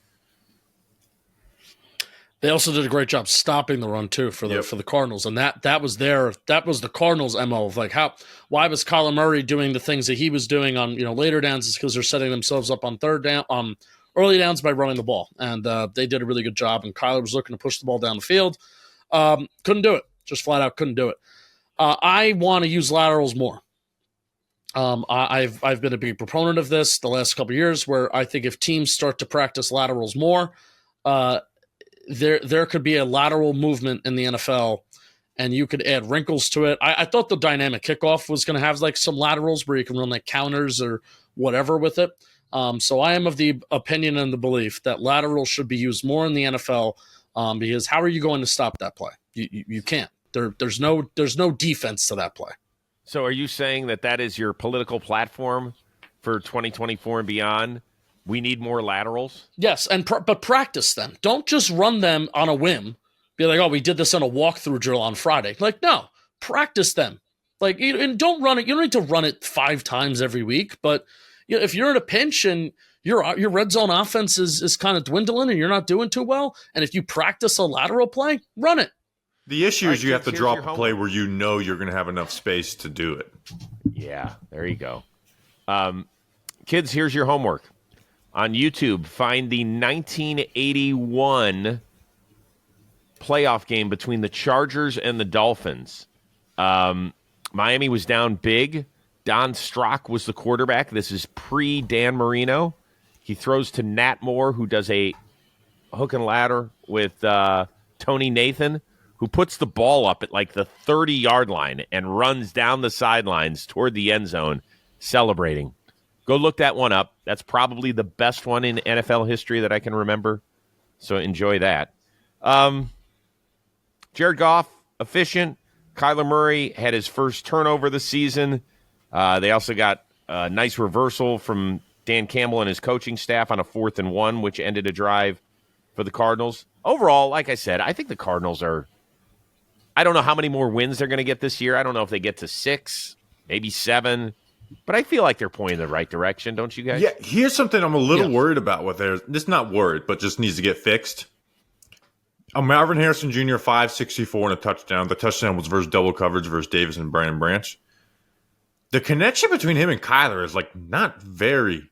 They also did a great job stopping the run too for the Cardinals, and that was the Cardinals' MO of like why was Kyler Murray doing the things that he was doing on later downs? Is because they're setting themselves up on third down early downs by running the ball, and they did a really good job. And Kyler was looking to push the ball down the field, couldn't do it, just flat out couldn't do it. I want to use laterals more. I've been a big proponent of this the last couple of years, where I think if teams start to practice laterals more, there could be a lateral movement in the NFL, and you could add wrinkles to it. I thought the dynamic kickoff was going to have like some laterals where you can run like counters or whatever with it. So I am of the opinion and the belief that laterals should be used more in the NFL, because how are you going to stop that play? You can't. There's no defense to that play. So are you saying that is your political platform for 2024 and beyond? We need more laterals? Yes, but practice them. Don't just run them on a whim. Be like, oh, we did this on a walkthrough drill on Friday. Like, no, practice them. Like, and don't run it. You don't need to run it 5 times every week, but if you're in a pinch and your red zone offense is kind of dwindling and you're not doing too well, and if you practice a lateral play, run it. The issue is you have to drop a play where you know you're going to have enough space to do it. Yeah, there you go. Kids, here's your homework. On YouTube, find the 1981 playoff game between the Chargers and the Dolphins. Miami was down big. Don Strock was the quarterback. This is pre-Dan Marino. He throws to Nat Moore, who does a hook and ladder with Tony Nathan, who puts the ball up at like the 30-yard line and runs down the sidelines toward the end zone, celebrating. Go look that one up. That's probably the best one in NFL history that I can remember. So enjoy that. Jared Goff, efficient. Kyler Murray had his first turnover this season. They also got a nice reversal from Dan Campbell and his coaching staff on a 4th and 1, which ended a drive for the Cardinals. Overall, like I said, I think the Cardinals are – I don't know how many more wins they're going to get this year. I don't know if they get to 6, maybe 7. But I feel like they're pointing in the right direction, don't you guys? Yeah, here's something I'm a little worried about with theirs. This not worried, but just needs to get fixed. Marvin Harrison Jr., 564 and a touchdown. The touchdown was versus double coverage versus Davis and Brandon Branch. The connection between him and Kyler is like not very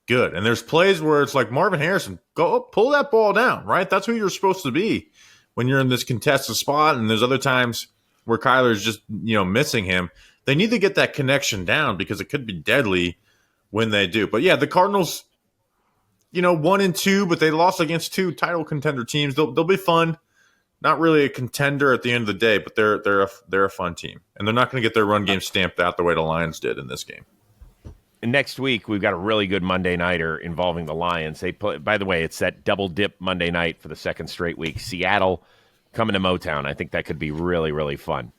good. And there's plays where it's like, Marvin Harrison, go pull that ball down, right? That's who you're supposed to be. when you're in this contested spot, and there's other times where Kyler's just, missing him. They need to get that connection down because it could be deadly when they do. But yeah, the Cardinals, 1-2, but they lost against 2 title contender teams. They'll be fun. Not really a contender at the end of the day, but they're a fun team, and they're not going to get their run game stamped out the way the Lions did in this game. And next week we've got a really good Monday nighter involving the Lions. They play. By the way, it's that double dip Monday night for the second straight week. Seattle coming to Motown. I think that could be really, really fun.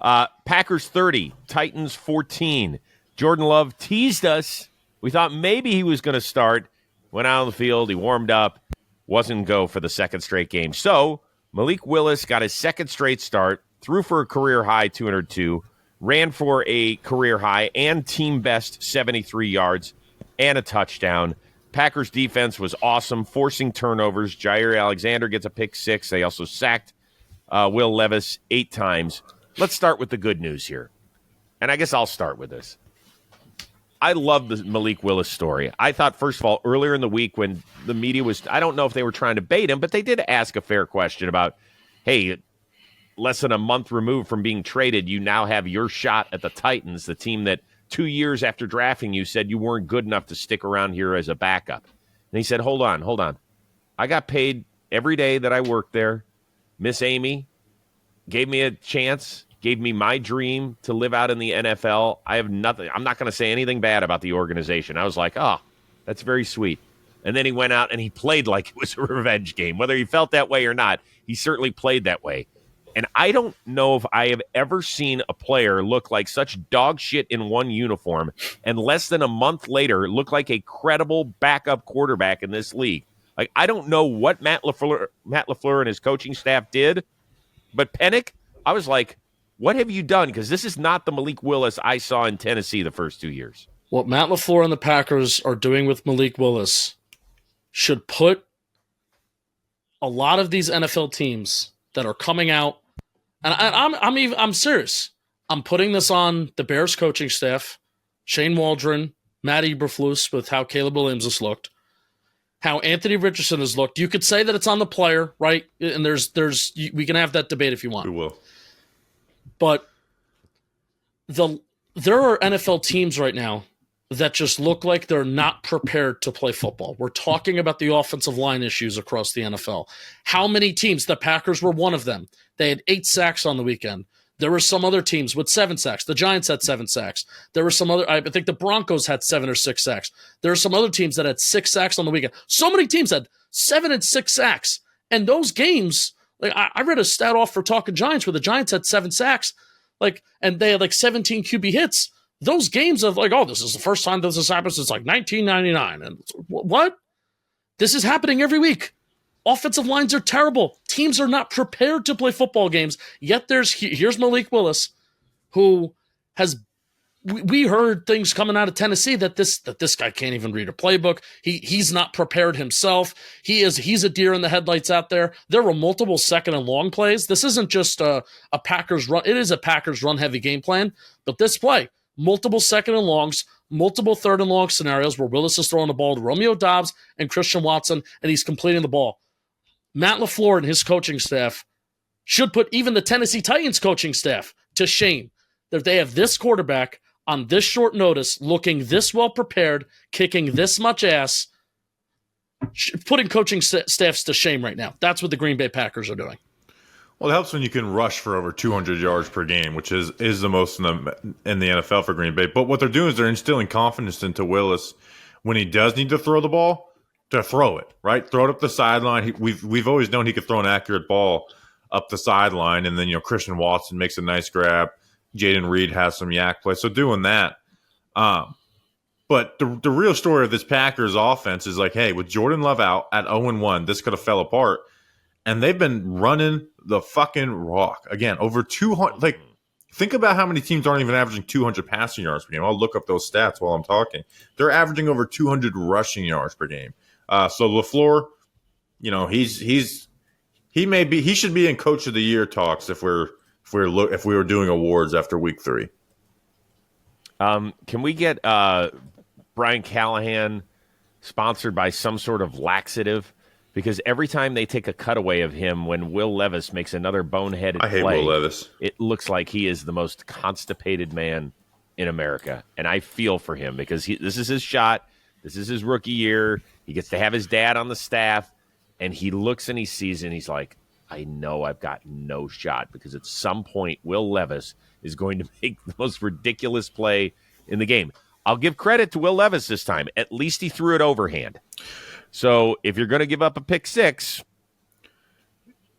Packers 30, Titans 14. Jordan Love teased us. We thought maybe he was going to start. Went out on the field. He warmed up. Wasn't go for the second straight game. So Malik Willis got his second straight start. Threw for a career high 202. Ran for a career high and team best 73 yards and a touchdown. Packers defense was awesome, forcing turnovers. Jair Alexander gets a pick 6. They also sacked Will Levis 8 times. Let's start with the good news here. And I guess I'll start with this. I love the Malik Willis story. I thought, first of all, earlier in the week when the media was, I don't know if they were trying to bait him, but they did ask a fair question about, hey, less than a month removed from being traded, you now have your shot at the Titans, the team that 2 years after drafting you said you weren't good enough to stick around here as a backup. And he said, hold on. I got paid every day that I worked there. Miss Amy gave me a chance, gave me my dream to live out in the NFL. I have nothing. I'm not going to say anything bad about the organization. I was like, oh, that's very sweet. And then he went out and he played like it was a revenge game. Whether he felt that way or not, he certainly played that way. And I don't know if I have ever seen a player look like such dog shit in one uniform and less than a month later look like a credible backup quarterback in this league. Like, I don't know what Matt LaFleur and his coaching staff did, but Penik, I was like, what have you done? Because this is not the Malik Willis I saw in Tennessee the first 2 years. What Matt LaFleur and the Packers are doing with Malik Willis should put a lot of these NFL teams that are coming out, and I'm serious. I'm putting this on the Bears coaching staff, Shane Waldron, Matt Eberflus, with how Caleb Williams has looked, how Anthony Richardson has looked. You could say that it's on the player, right? And we can have that debate if you want. We will. But there are NFL teams right now that just look like they're not prepared to play football. We're talking about the offensive line issues across the NFL. How many teams? The Packers were one of them. They had 8 sacks on the weekend. There were some other teams with 7 sacks. The Giants had 7 sacks. There were some other, I think the Broncos had 7 or 6 sacks. There are some other teams that had 6 sacks on the weekend. So many teams had 7 and 6 sacks. And those games, like I read a stat off for Talking Giants where the Giants had 7 sacks, and they had 17 QB hits. Those games of this is the first time this has happened since 1999. And what? This is happening every week. Offensive lines are terrible. Teams are not prepared to play football games. Yet here's Malik Willis, who has. We heard things coming out of Tennessee that this guy can't even read a playbook. He's not prepared himself. He's a deer in the headlights out there. There were multiple second and long plays. This isn't just a Packers run. It is a Packers run heavy game plan. But this play, multiple second and longs, multiple third and long scenarios where Willis is throwing the ball to Romeo Doubs and Christian Watson, and he's completing the ball. Matt LaFleur and his coaching staff should put even the Tennessee Titans coaching staff to shame that they have this quarterback on this short notice, looking this well prepared, kicking this much ass, putting coaching staffs to shame right now. That's what the Green Bay Packers are doing. Well, it helps when you can rush for over 200 yards per game, which is the most in the NFL for Green Bay. But what they're doing is they're instilling confidence into Willis when he does need to throw the ball, to throw it, right? Throw it up the sideline. We've always known he could throw an accurate ball up the sideline, and then Christian Watson makes a nice grab. Jaden Reed has some yak play. So doing that. But the real story of this Packers offense is hey, with Jordan Love out at 0-1, this could have fell apart. And they've been running the fucking rock. Again, over 200. Think about how many teams aren't even averaging 200 passing yards per game. I'll look up those stats while I'm talking. They're averaging over 200 rushing yards per game. So LaFleur, he should be in Coach of the Year talks if we were doing awards after week 3. Can we get Brian Callahan sponsored by some sort of laxative? because every time they take a cutaway of him when Will Levis makes another boneheaded I hate play, Will Levis. it looks like he is the most constipated man in America. And I feel for him because this is his shot. This is his rookie year. He gets to have his dad on the staff, and he looks and he sees and he's like, I know I've got no shot because at some point Will Levis is going to make the most ridiculous play in the game. I'll give credit to Will Levis this time. At least he threw it overhand. So if you're going to give up a pick six,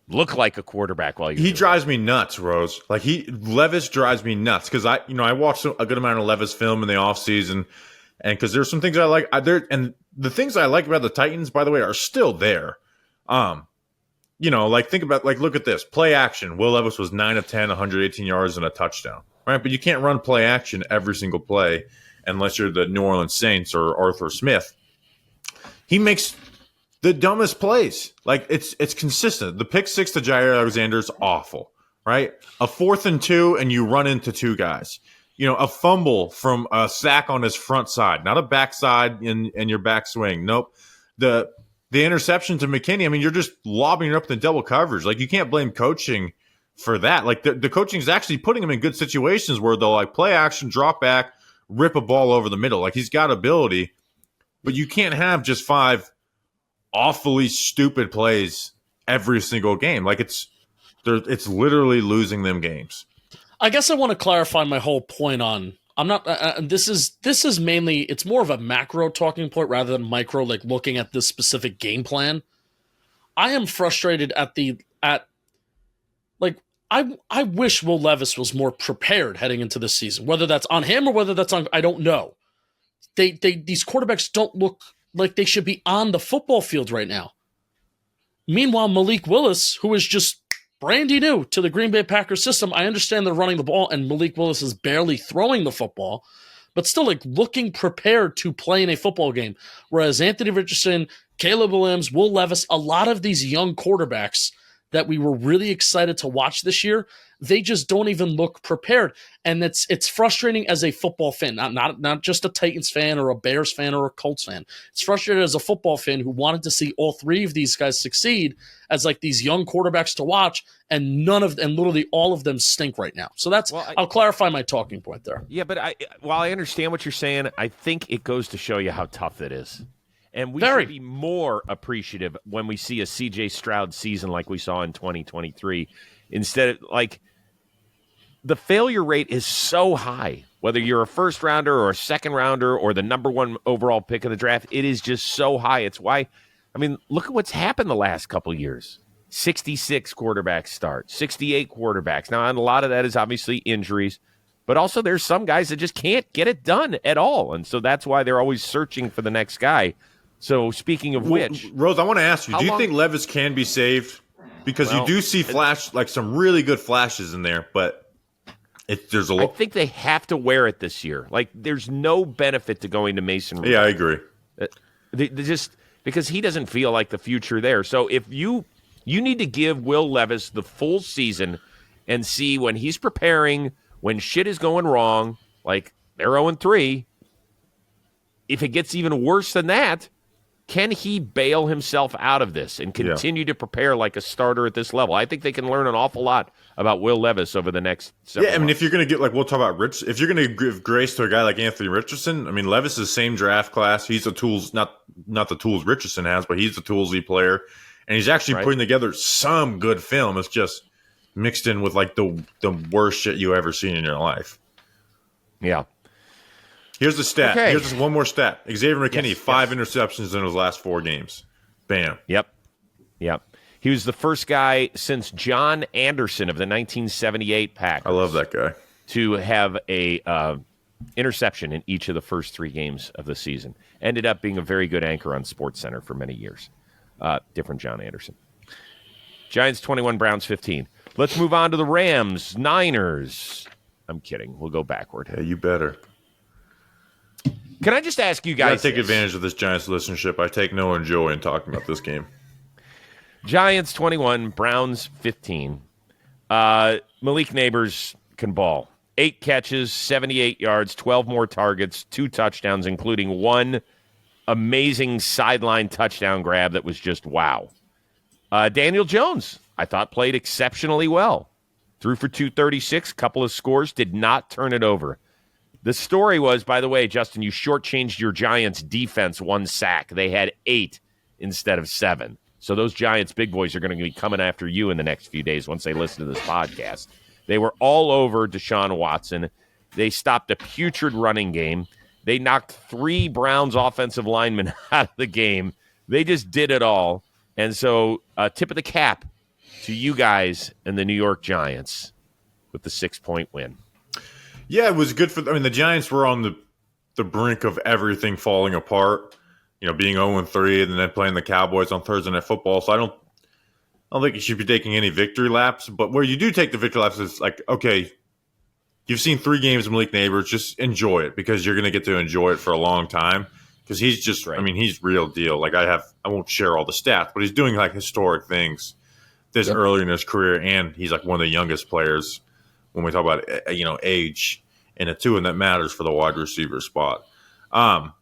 look like a quarterback while you're He drives me nuts, Rose. Like Levis drives me nuts because I watched a good amount of Levis film in the offseason, and because there's some things I like and the things I like about the Titans, by the way, are still there. Think about look at this play action. Will Levis was 9 of 10, 118 yards and a touchdown. Right, but you can't run play action every single play unless you're the New Orleans Saints or Arthur Smith. He makes the dumbest plays. Like it's consistent. The pick six to Jair Alexander is awful, right? A 4th and 2 and you run into two guys. A fumble from a sack on his front side, not a backside in your backswing. Nope. The interception to McKinney, I mean, you're just lobbing it up in double coverage. Like you can't blame coaching for that. Like the coaching is actually putting him in good situations where they'll play action, drop back, rip a ball over the middle. Like he's got ability. But you can't have just 5 awfully stupid plays every single game. Like it's literally losing them games. I guess I want to clarify my whole point on. I'm not. This is mainly. It's more of a macro talking point rather than micro. Like looking at this specific game plan. I am frustrated I wish Will Levis was more prepared heading into this season. Whether that's on him or whether that's on, I don't know. These quarterbacks don't look like they should be on the football field right now. Meanwhile, Malik Willis, who is just brandy new to the Green Bay Packers system, I understand they're running the ball and Malik Willis is barely throwing the football, but still looking prepared to play in a football game. Whereas Anthony Richardson, Caleb Williams, Will Levis, a lot of these young quarterbacks that we were really excited to watch this year, they just don't even look prepared. And it's frustrating as a football fan, not just a Titans fan or a Bears fan or a Colts fan. It's frustrating as a football fan who wanted to see all three of these guys succeed as these young quarterbacks to watch, and literally all of them stink right now. So I'll clarify my talking point there. Yeah, but while I understand what you're saying, I think it goes to show you how tough it is. And we should be more appreciative when we see a C.J. Stroud season like we saw in 2023. Instead of, the failure rate is so high. Whether you're a first rounder or a second rounder or the number one overall pick of the draft, it is just so high. It's why, look at what's happened the last couple of years. 66 quarterbacks start, 68 quarterbacks. Now, and a lot of that is obviously injuries, but also there's some guys that just can't get it done at all. And so that's why they're always searching for the next guy. So speaking of which, Rose, I want to ask you, do you think Levis can be saved? Because you do see some really good flashes in there, but there's a lot. I think they have to wear it this year. There's no benefit to going to Mason Rudolph. Yeah, I agree. They just because he doesn't feel like the future there. So if you need to give Will Levis the full season and see when he's preparing, when shit is going wrong, like they're 0-3, if it gets even worse than that, can he bail himself out of this and continue to prepare like a starter at this level? I think they can learn an awful lot about Will Levis over the next several months. If you're going to get, we'll talk about if you're going to give grace to a guy like Anthony Richardson, Levis is the same draft class. He's the tools, not the tools Richardson has, but he's the toolsy player. And he's actually putting together some good film. It's just mixed in with, the worst shit you ever seen in your life. Yeah. Here's the stat. Okay. Here's just one more stat. Xavier McKinney, 5 interceptions in his last 4 games. Bam. Yep. He was the first guy since John Anderson of the 1978 Packers. I love that guy. To have a interception in each of the first 3 games of the season. Ended up being a very good anchor on SportsCenter for many years. Different John Anderson. Giants 21, Browns 15. Let's move on to the Rams, Niners. I'm kidding. We'll go backward. Yeah, you better. Can I just ask you guys? Take advantage of this Giants listenership. I take no joy in talking about this game. Giants 21, Browns 15. Malik Neighbors can ball. 8 catches, 78 yards, 12 more targets, 2 touchdowns, including 1 amazing sideline touchdown grab that was just wow. Daniel Jones, I thought, played exceptionally well. Threw for 236, couple of scores, did not turn it over. The story was, by the way, Justin, you shortchanged your Giants defense 1 sack. They had 8 instead of 7. So those Giants big boys are going to be coming after you in the next few days once they listen to this podcast. They were all over Deshaun Watson. They stopped a putrid running game. They knocked 3 Browns offensive linemen out of the game. They just did it all. And so tip of the cap to you guys and the New York Giants with the 6-point win. Yeah, it was good for the Giants were on the brink of everything falling apart, being 0-3 and then playing the Cowboys on Thursday Night Football. So I don't think you should be taking any victory laps. But where you do take the victory laps is like, okay, you've seen 3 games of Malik Neighbors, just enjoy it because you're going to get to enjoy it for a long time because he's just, right. He's real deal. Like I won't share all the stats, but he's doing like historic things this early in his career, and he's like one of the youngest players when we talk about age in a 2, and that matters for the wide receiver spot. On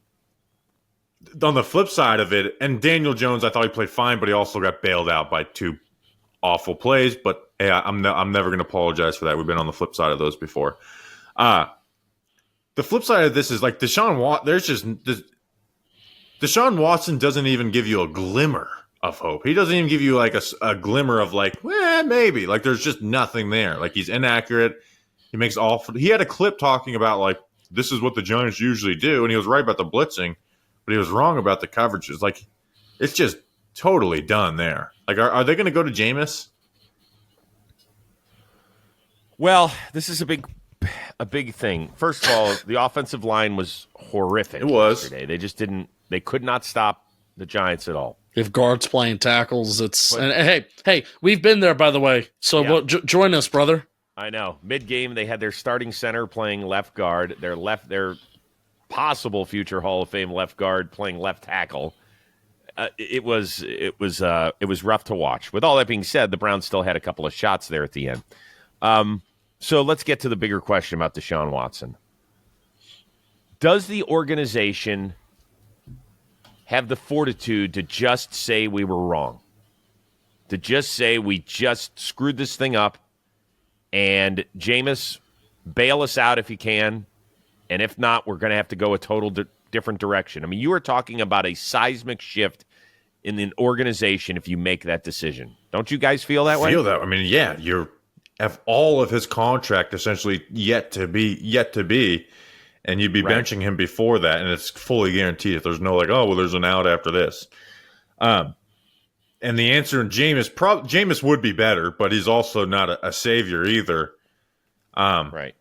the flip side of it, and Daniel Jones, I thought he played fine, but he also got bailed out by 2 awful plays. But hey, I'm never going to apologize for that. We've been on the flip side of those before. The flip side of this is like Deshaun Watson doesn't even give you a glimmer of hope. He doesn't even give you like a glimmer of like, maybe. Like there's just nothing there. Like he's inaccurate. He makes awful. He had a clip talking about like this is what the Giants usually do, and he was right about the blitzing, but he was wrong about the coverages. Like it's just totally done there. Like are they going to go to Jameis? Well, this is a big thing. First of all, the offensive line was horrific. It was. Yesterday. They just didn't. They could not stop the Giants at all. If guards playing tackles, and hey, we've been there, by the way. So join us, brother. I know. Mid-game, they had their starting center playing left guard, their possible future Hall of Fame left guard playing left tackle. It was rough to watch. With all that being said, the Browns still had a couple of shots there at the end. So let's get to the bigger question about Deshaun Watson. Does the organization have the fortitude to just say we were wrong? To just say we just screwed this thing up and Jameis, bail us out if you can, and if not, we're going to have to go a total different direction. You are talking about a seismic shift in an organization if you make that decision. Don't you guys feel that way? Feel that. Yeah, you have all of his contract essentially yet to be, and you'd be benching him before that, and it's fully guaranteed. If there's no there's an out after this. And the answer in Jameis would be better, but he's also not a savior either. Right.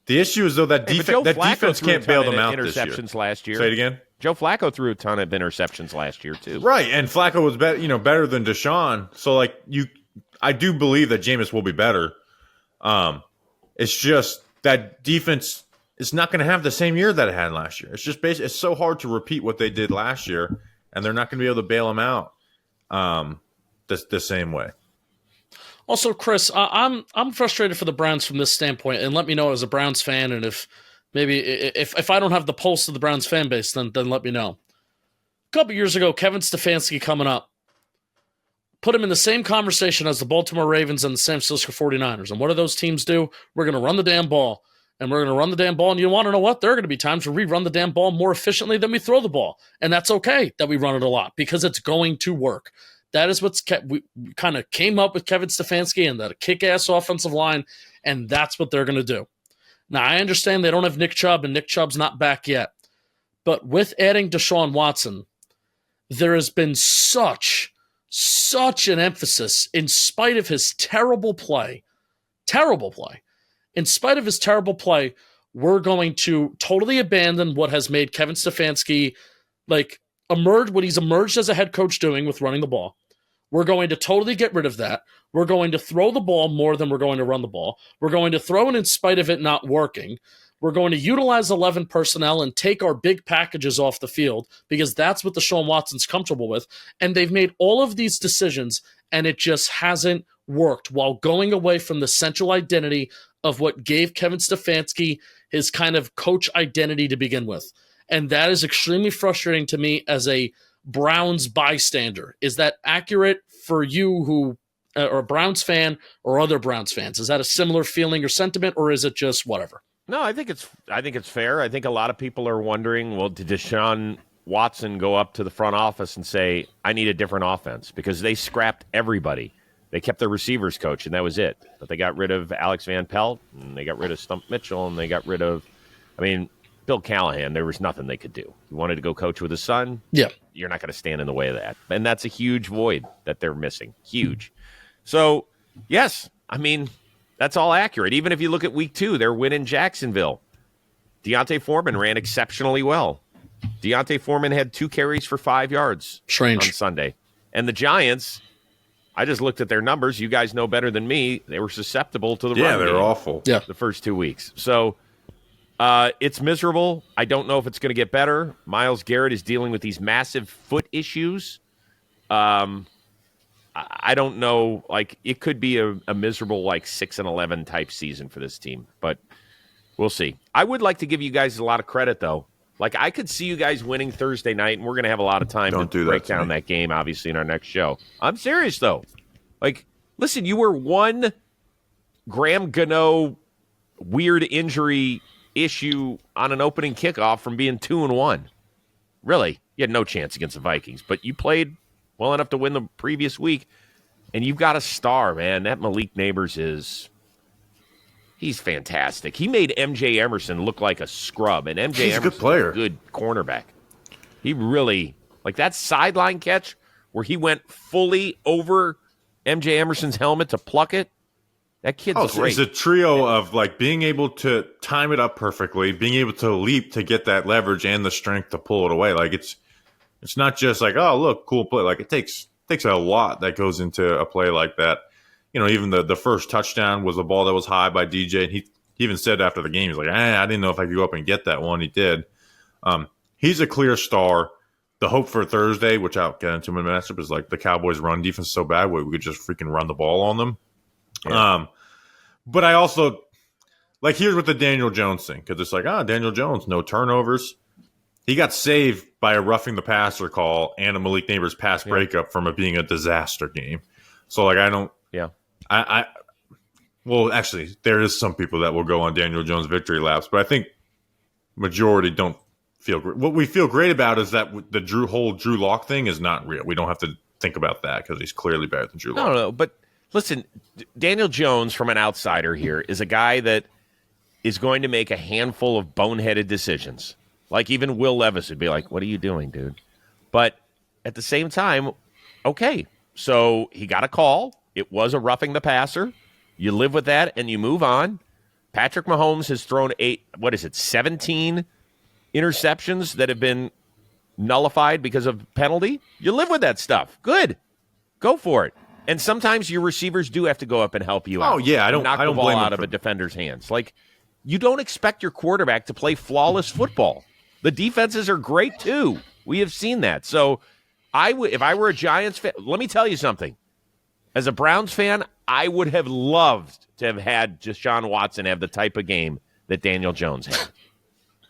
The issue is though that defense can't bail them out this year. Last year. Say it again. Joe Flacco threw a ton of interceptions last year too. Right, and Flacco was better than Deshaun. So I do believe that Jameis will be better. It's just that defense is not going to have the same year that it had last year. It's just it's so hard to repeat what they did last year, and they're not going to be able to bail them out the same way. Also, Chris, I'm frustrated for the Browns from this standpoint, and let me know as a Browns fan, and if I don't have the pulse of the Browns fan base, then let me know. A couple years ago, Kevin Stefanski coming up, put him in the same conversation as the Baltimore Ravens and the San Francisco 49ers. And what do those teams do? We're going to run the damn ball. And we're going to run the damn ball. And you want to know what? There are going to be times where we run the damn ball more efficiently than we throw the ball. And that's okay that we run it a lot because it's going to work. That is what's we kind of came up with Kevin Stefanski and that kick-ass offensive line, and that's what they're going to do. Now, I understand they don't have Nick Chubb, and Nick Chubb's not back yet. But with adding Deshaun Watson, there has been such an emphasis, in spite of his terrible play, in spite of his terrible play, we're going to totally abandon what has made Kevin Stefanski emerge, what he's emerged as a head coach doing with running the ball. We're going to totally get rid of that. We're going to throw the ball more than we're going to run the ball. We're going to throw it in spite of it not working. We're going to utilize 11 personnel and take our big packages off the field because that's what Deshaun Watson's comfortable with. And they've made all of these decisions, and it just hasn't worked while going away from the central identity of what gave Kevin Stefanski his kind of coach identity to begin with. And that is extremely frustrating to me as a Browns bystander. Is that accurate for you who are a Browns fan or other Browns fans? Is that a similar feeling or sentiment, or is it just whatever? No, I think it's fair. I think a lot of people are wondering, well, did Deshaun Watson go up to the front office and say, I need a different offense? Because they scrapped everybody. They kept their receivers coach, and that was it. But they got rid of Alex Van Pelt, and they got rid of Stump Mitchell, and they got rid of, Bill Callahan. There was nothing they could do. He wanted to go coach with his son. Yeah. You're not going to stand in the way of that. And that's a huge void that they're missing. Huge. So, yes, that's all accurate. Even if you look at week 2, their win in Jacksonville, Deontay Foreman ran exceptionally well. Deontay Foreman had 2 carries for 5 yards on Sunday. And the Giants, I just looked at their numbers. You guys know better than me. They were susceptible to the run game. Yeah, they're awful. Yeah. The first 2 weeks. So it's miserable. I don't know if it's going to get better. Myles Garrett is dealing with these massive foot issues. I don't know. It could be a miserable 6-11 type season for this team, but we'll see. I would like to give you guys a lot of credit, though. I could see you guys winning Thursday night, and we're going to have a lot of time to break down that game, obviously, in our next show. I'm serious, though. Listen, you were one Graham Gano weird injury issue on an opening kickoff from being 2-1. Really, you had no chance against the Vikings, but you played well enough to win the previous week, and you've got a star, man. That Malik Neighbors he's fantastic. He made MJ Emerson look like a scrub, and MJ Emerson's a good player, good cornerback. He really, that sideline catch where he went fully over MJ Emerson's helmet to pluck it. That kid's great. It's a trio of being able to time it up perfectly, being able to leap to get that leverage and the strength to pull it away. It's not just oh, look, cool play. It takes a lot that goes into a play like that. Even the first touchdown was a ball that was high by DJ. And he even said after the game, he's like, I didn't know if I could go up and get that one. He did. He's a clear star. The hope for Thursday, which I'll get into in a matchup, is the Cowboys' run defense is so bad we could just freaking run the ball on them. Yeah. But I also here's with the Daniel Jones thing, because it's Daniel Jones, no turnovers. He got saved by a roughing the passer call and a Malik Neighbors pass breakup from it being a disaster game. So I don't. Yeah. Well, actually, there is some people that will go on Daniel Jones victory laps, but I think majority don't feel great. What we feel great about is that the whole Drew Lock thing is not real. We don't have to think about that because he's clearly better than Drew Lock. No, but listen, Daniel Jones, from an outsider here, is a guy that is going to make a handful of boneheaded decisions. Even Will Levis would be like, what are you doing, dude? But at the same time, okay, so he got a call. It was a roughing the passer. You live with that and you move on. Patrick Mahomes has thrown 17 interceptions that have been nullified because of penalty. You live with that stuff. Good. Go for it. And sometimes your receivers do have to go up and help you out. Oh, yeah. I don't knock the ball out of a defender's hands. You don't expect your quarterback to play flawless football. The defenses are great, too. We have seen that. So if I were a Giants fan, let me tell you something. As a Browns fan, I would have loved to have had Deshaun Watson have the type of game that Daniel Jones had.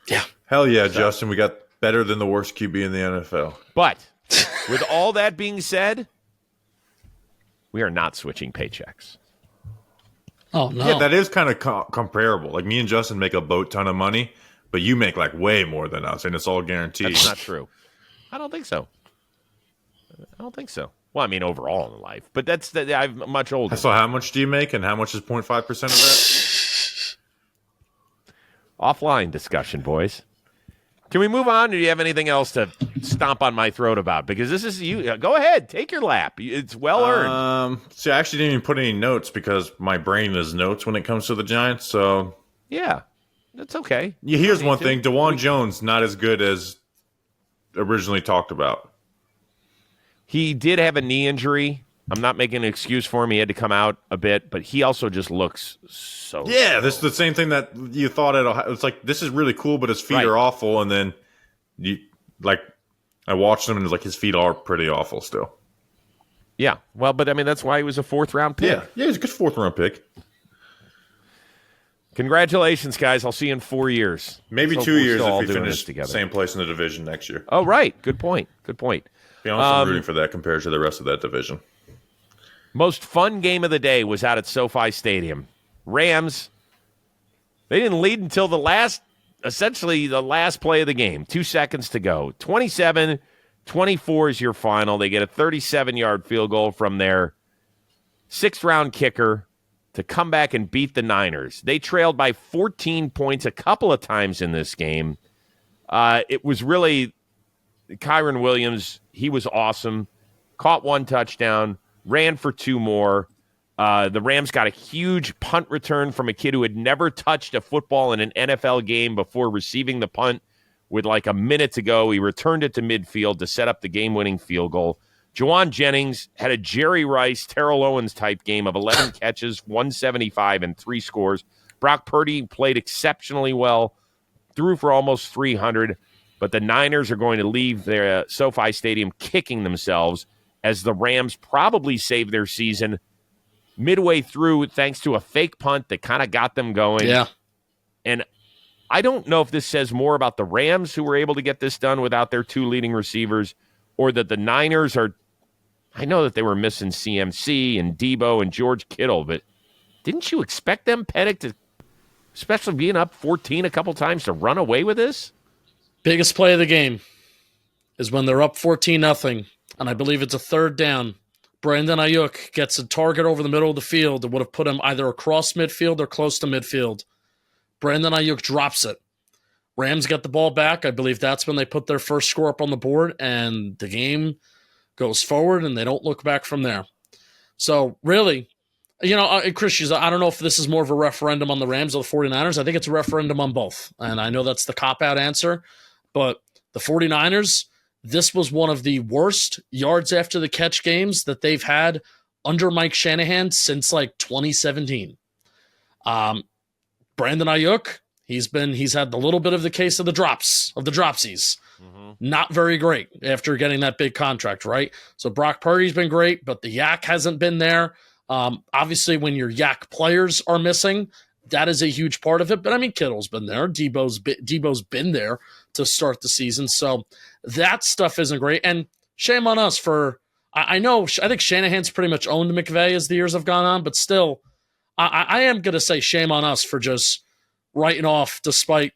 Yeah. Hell yeah, Justin. We got better than the worst QB in the NFL. But with all that being said, we are not switching paychecks. Oh, no. Yeah, that is kind of comparable. Me and Justin make a boat ton of money, but you make way more than us, and it's all guaranteed. That's not true. I don't think so. Well, overall in life, but I'm much older. So how much do you make, and how much is 0.5% of that? Offline discussion, boys. Can we move on, or do you have anything else to stomp on my throat about? Because this is you. Go ahead, take your lap. It's well earned. See, I actually didn't even put any notes because my brain is notes when it comes to the Giants. So yeah, that's okay. Yeah, here's one thing: DeJuan Jones not as good as originally talked about. He did have a knee injury. I'm not making an excuse for him. He had to come out a bit, but he also just looks so. Yeah, this is the same thing that you thought at Ohio. It's this is really cool, but his feet are awful. And then I watched him, and it's his feet are pretty awful still. Yeah, well, but that's why he was a 4th round pick. Yeah, he's a good 4th round pick. Congratulations, guys. I'll see you in 4 years. Maybe Let's 2 hope we're years still all if we doing finish this together. same place in the division next year. Oh, right. Good point. Good point. Be honest, I'm rooting for that compared to the rest of that division. Most fun game of the day was out at SoFi Stadium. Rams, they didn't lead until essentially the last play of the game. 2 seconds to go. 27-24 is your final. They get a 37-yard field goal from their sixth-round kicker to come back and beat the Niners. They trailed by 14 points a couple of times in this game. It was really Kyron Williams. He was awesome. Caught 1 touchdown, ran for 2 more. The Rams got a huge punt return from a kid who had never touched a football in an NFL game before receiving the punt with like a minute to go. He returned it to midfield to set up the game-winning field goal. Juwan Jennings had a Jerry Rice, Terrell Owens type game of 11 catches, 175, and 3 scores. Brock Purdy played exceptionally well, threw for almost 300, but the Niners are going to leave their SoFi Stadium kicking themselves as the Rams probably saved their season midway through thanks to a fake punt that kind of got them going. Yeah. And I don't know if this says more about the Rams who were able to get this done without their 2 leading receivers or that the Niners are – I know that they were missing CMC and Debo and George Kittle, but didn't you expect them, Penik, to, especially being up 14 a couple times, to run away with this? Biggest play of the game is when they're up 14-0, and I believe it's a 3rd down. Brandon Ayuk gets a target over the middle of the field that would have put him either across midfield or close to midfield. Brandon Ayuk drops it. Rams get the ball back. I believe that's when they put their first score up on the board, and the game goes forward, and they don't look back from there. So, really, Chris, I don't know if this is more of a referendum on the Rams or the 49ers. I think it's a referendum on both, and I know that's the cop-out answer, but the 49ers, this was one of the worst yards after the catch games that they've had under Mike Shanahan since, 2017. Brandon Ayuk, he's had a little bit of the case of the dropsies. Not very great after getting that big contract, right? So Brock Purdy's been great, but the yak hasn't been there. Obviously, when your yak players are missing, that is a huge part of it. But, Kittle's been there. Debo's been there to start the season. So that stuff isn't great. And shame on us for – I think Shanahan's pretty much owned McVay as the years have gone on, but still, I am going to say shame on us for just writing off despite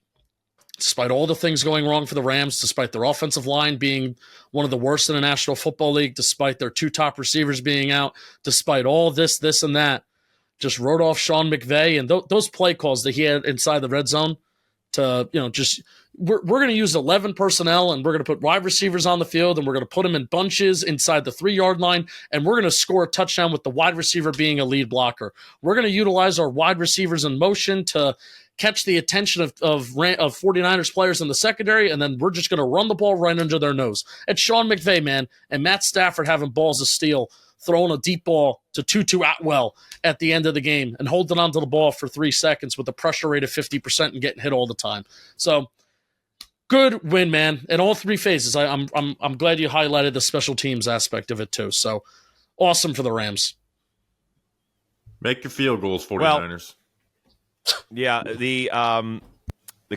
all the things going wrong for the Rams, despite their offensive line being one of the worst in the National Football League, despite their 2 top receivers being out, despite all this, and that, just wrote off Sean McVay and those play calls that he had inside the red zone to, we're going to use 11 personnel and we're going to put wide receivers on the field and we're going to put them in bunches inside the 3-yard line and we're going to score a touchdown with the wide receiver being a lead blocker. We're going to utilize our wide receivers in motion to catch the attention of 49ers players in the secondary, and then we're just going to run the ball right under their nose. It's Sean McVay, man, and Matt Stafford having balls of steel, throwing a deep ball to Tutu Atwell at the end of the game and holding onto the ball for 3 seconds with a pressure rate of 50% and getting hit all the time. So good win, man, in all 3 phases. I'm glad you highlighted the special teams aspect of it too. So awesome for the Rams. Make your field goals, 49ers. Yeah, the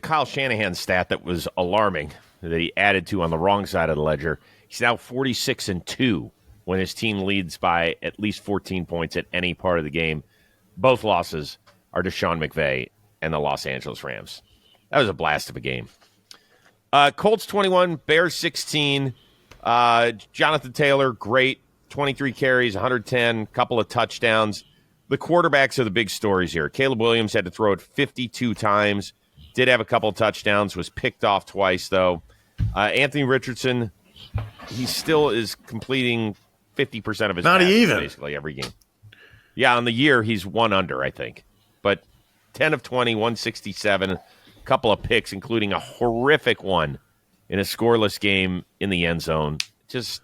Kyle Shanahan stat that was alarming that he added to on the wrong side of the ledger. He's now 46-2 when his team leads by at least 14 points at any part of the game. Both losses are to Sean McVay and the Los Angeles Rams. That was a blast of a game. Colts 21, Bears 16. Jonathan Taylor, great. 23 carries, 110, couple of touchdowns. The quarterbacks are the big stories here. Caleb Williams had to throw it 52 times. Did have a couple of touchdowns. Was picked off twice, though. Anthony Richardson, he still is completing 50% of his passes basically every game. Yeah, on the year, he's 1 under, I think. But 10 of 20, 167, a couple of picks, including a horrific one in a scoreless game in the end zone. Just...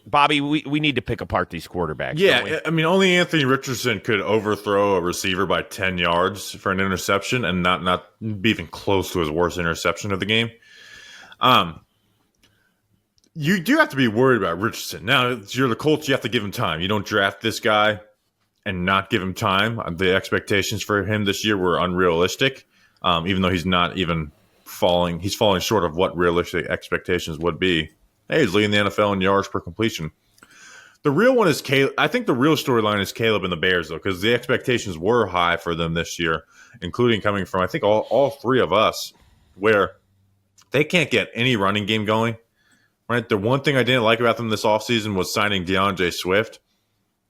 Bobby, we need to pick apart these quarterbacks. Yeah, only Anthony Richardson could overthrow a receiver by 10 yards for an interception and not be even close to his worst interception of the game. You do have to be worried about Richardson. Now, you're the Colts, you have to give him time. You don't draft this guy and not give him time. The expectations for him this year were unrealistic, even though he's not even falling. He's falling short of what realistic expectations would be. Hey, he's leading the NFL in yards per completion. The real one is Caleb. I think the real storyline is Caleb and the Bears, though, because the expectations were high for them this year, including coming from, I think, all three of us, where they can't get any running game going. Right. The one thing I didn't like about them this offseason was signing DeAndre Swift.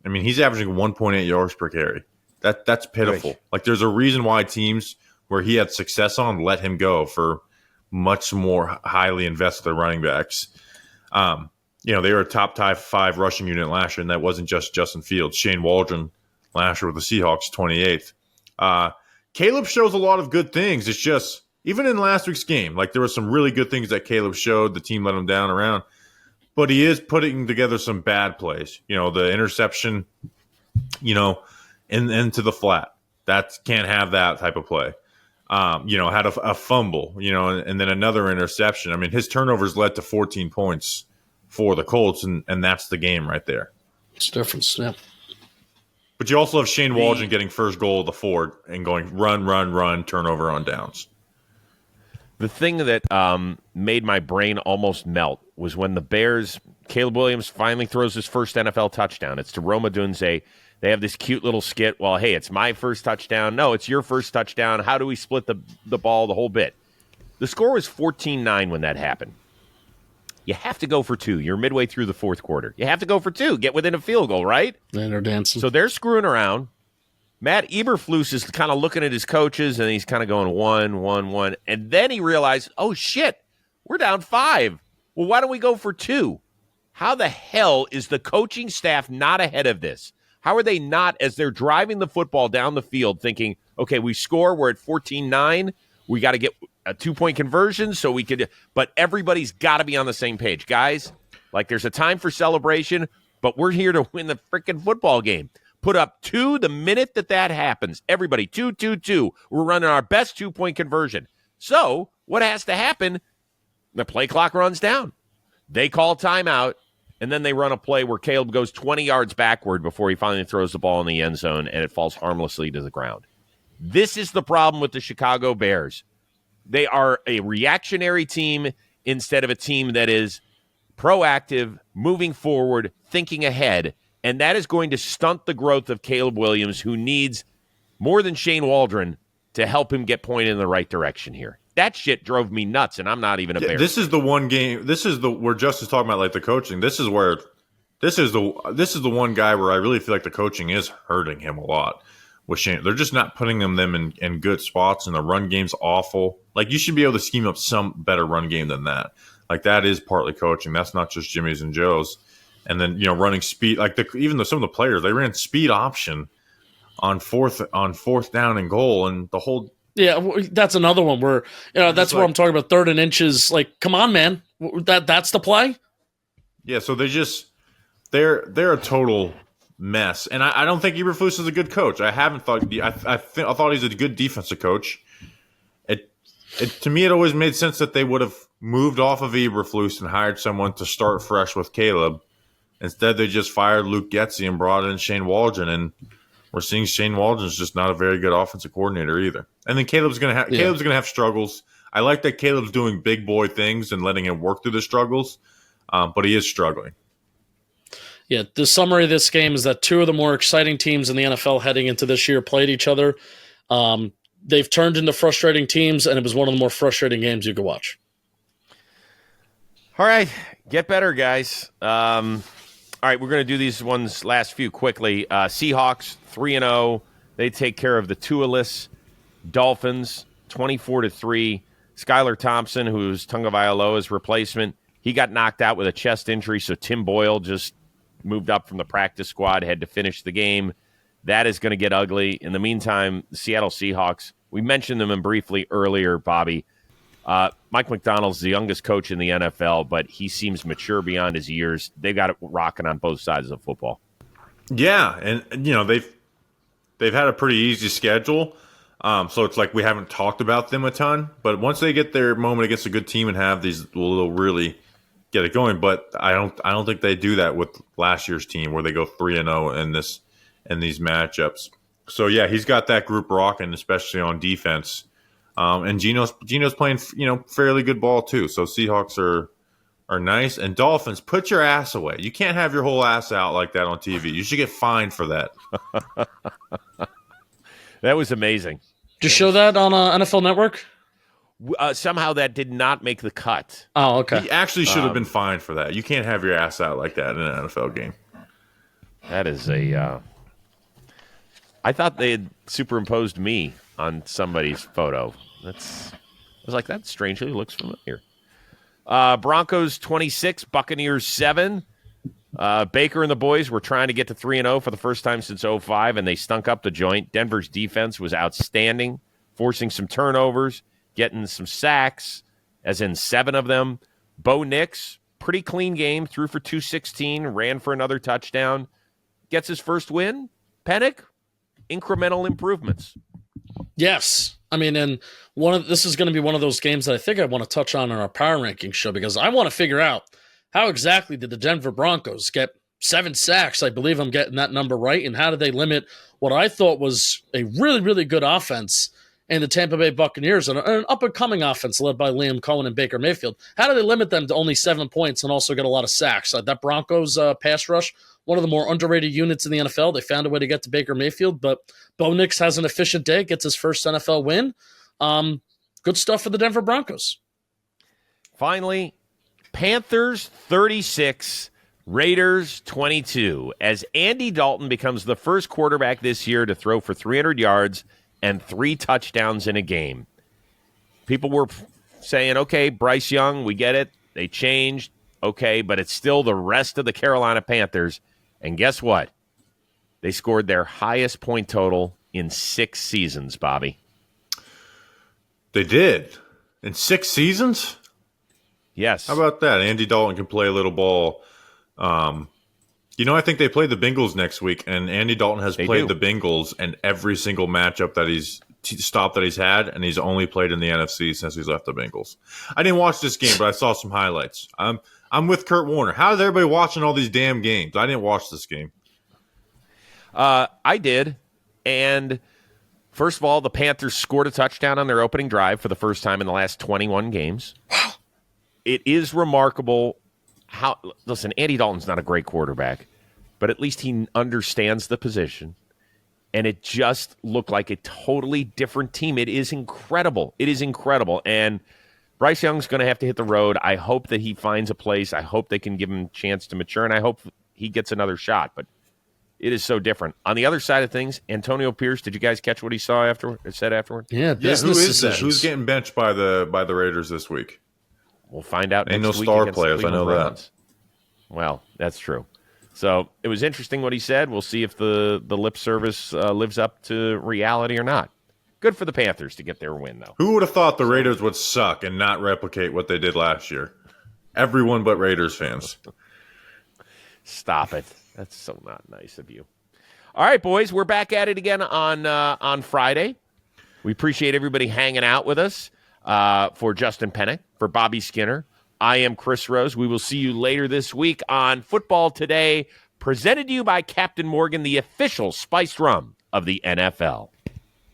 I mean, he's averaging 1.8 yards per carry. That's pitiful. Right. Like, there's a reason why teams where he had success on let him go for much more highly invested running backs. They were a top 5 rushing unit last year, and that wasn't just Justin Fields. Shane Waldron last year with the Seahawks, 28th. Caleb shows a lot of good things. It's just, even in last week's game, like, there were some really good things that Caleb showed. The team let him down around. But he is putting together some bad plays. The interception, into the flat. That can't have that type of play. Had a fumble, and then another interception. I mean, his turnovers led to 14 points for the Colts, and that's the game right there. It's a difference, yeah. But you also have Shane Waldron getting first goal of the Ford and going run, turnover on downs. The thing that made my brain almost melt was when the Bears, Caleb Williams finally throws his first NFL touchdown. It's to Rome Odunze. They have this cute little skit. Well, hey, it's my first touchdown. No, it's your first touchdown. How do we split the ball, the whole bit? The score was 14-9 when that happened. You have to go for 2. You're midway through the fourth quarter. You have to go for 2. Get within a field goal, right? And they're dancing. So they're screwing around. Matt Eberflus is kind of looking at his coaches, and he's kind of going 1. And then he realized, oh, shit, we're down 5. Well, why don't we go for 2? How the hell is the coaching staff not ahead of this? How are they not, as they're driving the football down the field, thinking, okay, we score, we're at 14-9, we got to get a 2-point conversion so we could, but everybody's got to be on the same page. Guys, like, there's a time for celebration, but we're here to win the freaking football game. Put up 2 the minute that happens. Everybody, 2. We're running our best 2-point conversion. So what has to happen? The play clock runs down. They call timeout, and then they run a play where Caleb goes 20 yards backward before he finally throws the ball in the end zone, and it falls harmlessly to the ground. This is the problem with the Chicago Bears. They are a reactionary team instead of a team that is proactive, moving forward, thinking ahead, and that is going to stunt the growth of Caleb Williams, who needs more than Shane Waldron to help him get pointed in the right direction here. That shit drove me nuts, and I'm not even a Bear. This is the one game. This is where Justin's talking about, like, the coaching. This is the one guy where I really feel like the coaching is hurting him a lot with Shane. They're just not putting them in good spots, and the run game's awful. Like, you should be able to scheme up some better run game than that. Like, that is partly coaching. That's not just Jimmy's and Joe's. And then, running speed. Like, even though some of the players, they ran speed option on fourth down and goal, and the whole. Yeah, that's another one where that's what I'm talking about. 3rd and inches. Like, come on, man. That's the play. Yeah, so they're a total mess, and I don't think Eberflus is a good coach. I haven't thought. I thought he's a good defensive coach. To me, it always made sense that they would have moved off of Eberflus and hired someone to start fresh with Caleb. Instead, they just fired Luke Getsy and brought in Shane Waldron, and we're seeing Shane Waldron's just not a very good offensive coordinator either. And then Caleb's gonna have struggles. I like that Caleb's doing big boy things and letting him work through the struggles, but he is struggling. Yeah, the summary of this game is that 2 of the more exciting teams in the NFL heading into this year played each other. They've turned into frustrating teams, and it was one of the more frustrating games you could watch. All right, get better, guys. All right, we're going to do these ones last few quickly. Seahawks 3-0. They take care of the Tualus Dolphins 24-3. Skylar Thompson, who's Tagovailoa's replacement, he got knocked out with a chest injury, so Tim Boyle just moved up from the practice squad, had to finish the game. That is going to get ugly. In the meantime, the Seattle Seahawks, we mentioned them briefly earlier, Bobby. Mike McDonald's the youngest coach in the NFL, but he seems mature beyond his years. They've got it rocking on both sides of football. Yeah, and they've had a pretty easy schedule, so it's like we haven't talked about them a ton. But once they get their moment against a good team and have these, they'll really get it going. But I don't think they do that with last year's team where they go 3-0 in these matchups. So yeah, he's got that group rocking, especially on defense. And Geno's playing, fairly good ball too. So Seahawks are nice. And Dolphins, put your ass away. You can't have your whole ass out like that on TV. You should get fined for that. That was amazing. Did you show that on NFL Network? Somehow that did not make the cut. Oh, okay. He actually should have been fined for that. You can't have your ass out like that in an NFL game. That is I thought they had superimposed me on somebody's photo. I was like, that strangely looks familiar. Broncos 26, Buccaneers 7. Baker and the boys were trying to get to 3-0 for the first time since 2005, and they stunk up the joint. Denver's defense was outstanding, forcing some turnovers, getting some sacks, as in 7 of them. Bo Nix, pretty clean game, threw for 216, ran for another touchdown. Gets his first win. Penik, incremental improvements. Yes. I mean, and this is going to be one of those games that I think I want to touch on our power ranking show, because I want to figure out how exactly did the Denver Broncos get 7 sacks? I believe I'm getting that number right. And how did they limit what I thought was a really, really good offense in the Tampa Bay Buccaneers, and an up-and-coming offense led by Liam Cohen and Baker Mayfield? How did they limit them to only 7 points and also get a lot of sacks? That Broncos pass rush, one of the more underrated units in the NFL. They found a way to get to Baker Mayfield, but Bo Nix has an efficient day, gets his first NFL win. Good stuff for the Denver Broncos. Finally, Panthers 36, Raiders 22, as Andy Dalton becomes the first quarterback this year to throw for 300 yards and 3 touchdowns in a game. People were saying, okay, Bryce Young, we get it. They changed. Okay, but it's still the rest of the Carolina Panthers. And guess what? They scored their highest point total in 6 seasons, Bobby. They did? In 6 seasons? Yes. How about that? Andy Dalton can play a little ball. I think they play the Bengals next week, and Andy Dalton has played the Bengals in every single matchup that he's had, and he's only played in the NFC since he's left the Bengals. I didn't watch this game, but I saw some highlights. I'm with Kurt Warner. How is everybody watching all these damn games? I didn't watch this game. I did, and first of all, the Panthers scored a touchdown on their opening drive for the first time in the last 21 games. Wow. It is remarkable how – listen, Andy Dalton's not a great quarterback, but at least he understands the position, and it just looked like a totally different team. It is incredible. It is incredible, and Bryce Young's going to have to hit the road. I hope that he finds a place. I hope they can give him a chance to mature, and I hope he gets another shot, but it is so different. On the other side of things, Antonio Pierce, did you guys catch what he said afterward? Yeah, who is that? Who's getting benched by the Raiders this week? We'll find out Ain't next no week star against the players, I know Cleveland that. Browns. Well, that's true. So it was interesting what he said. We'll see if the lip service lives up to reality or not. Good for the Panthers to get their win, though. Who would have thought the Raiders would suck and not replicate what they did last year? Everyone but Raiders fans. Stop it. That's so not nice of you. All right, boys, we're back at it again on Friday. We appreciate everybody hanging out with us. For Justin Penik, for Bobby Skinner, I am Chris Rose. We will see you later this week on Football Today, presented to you by Captain Morgan, the official spiced rum of the NFL.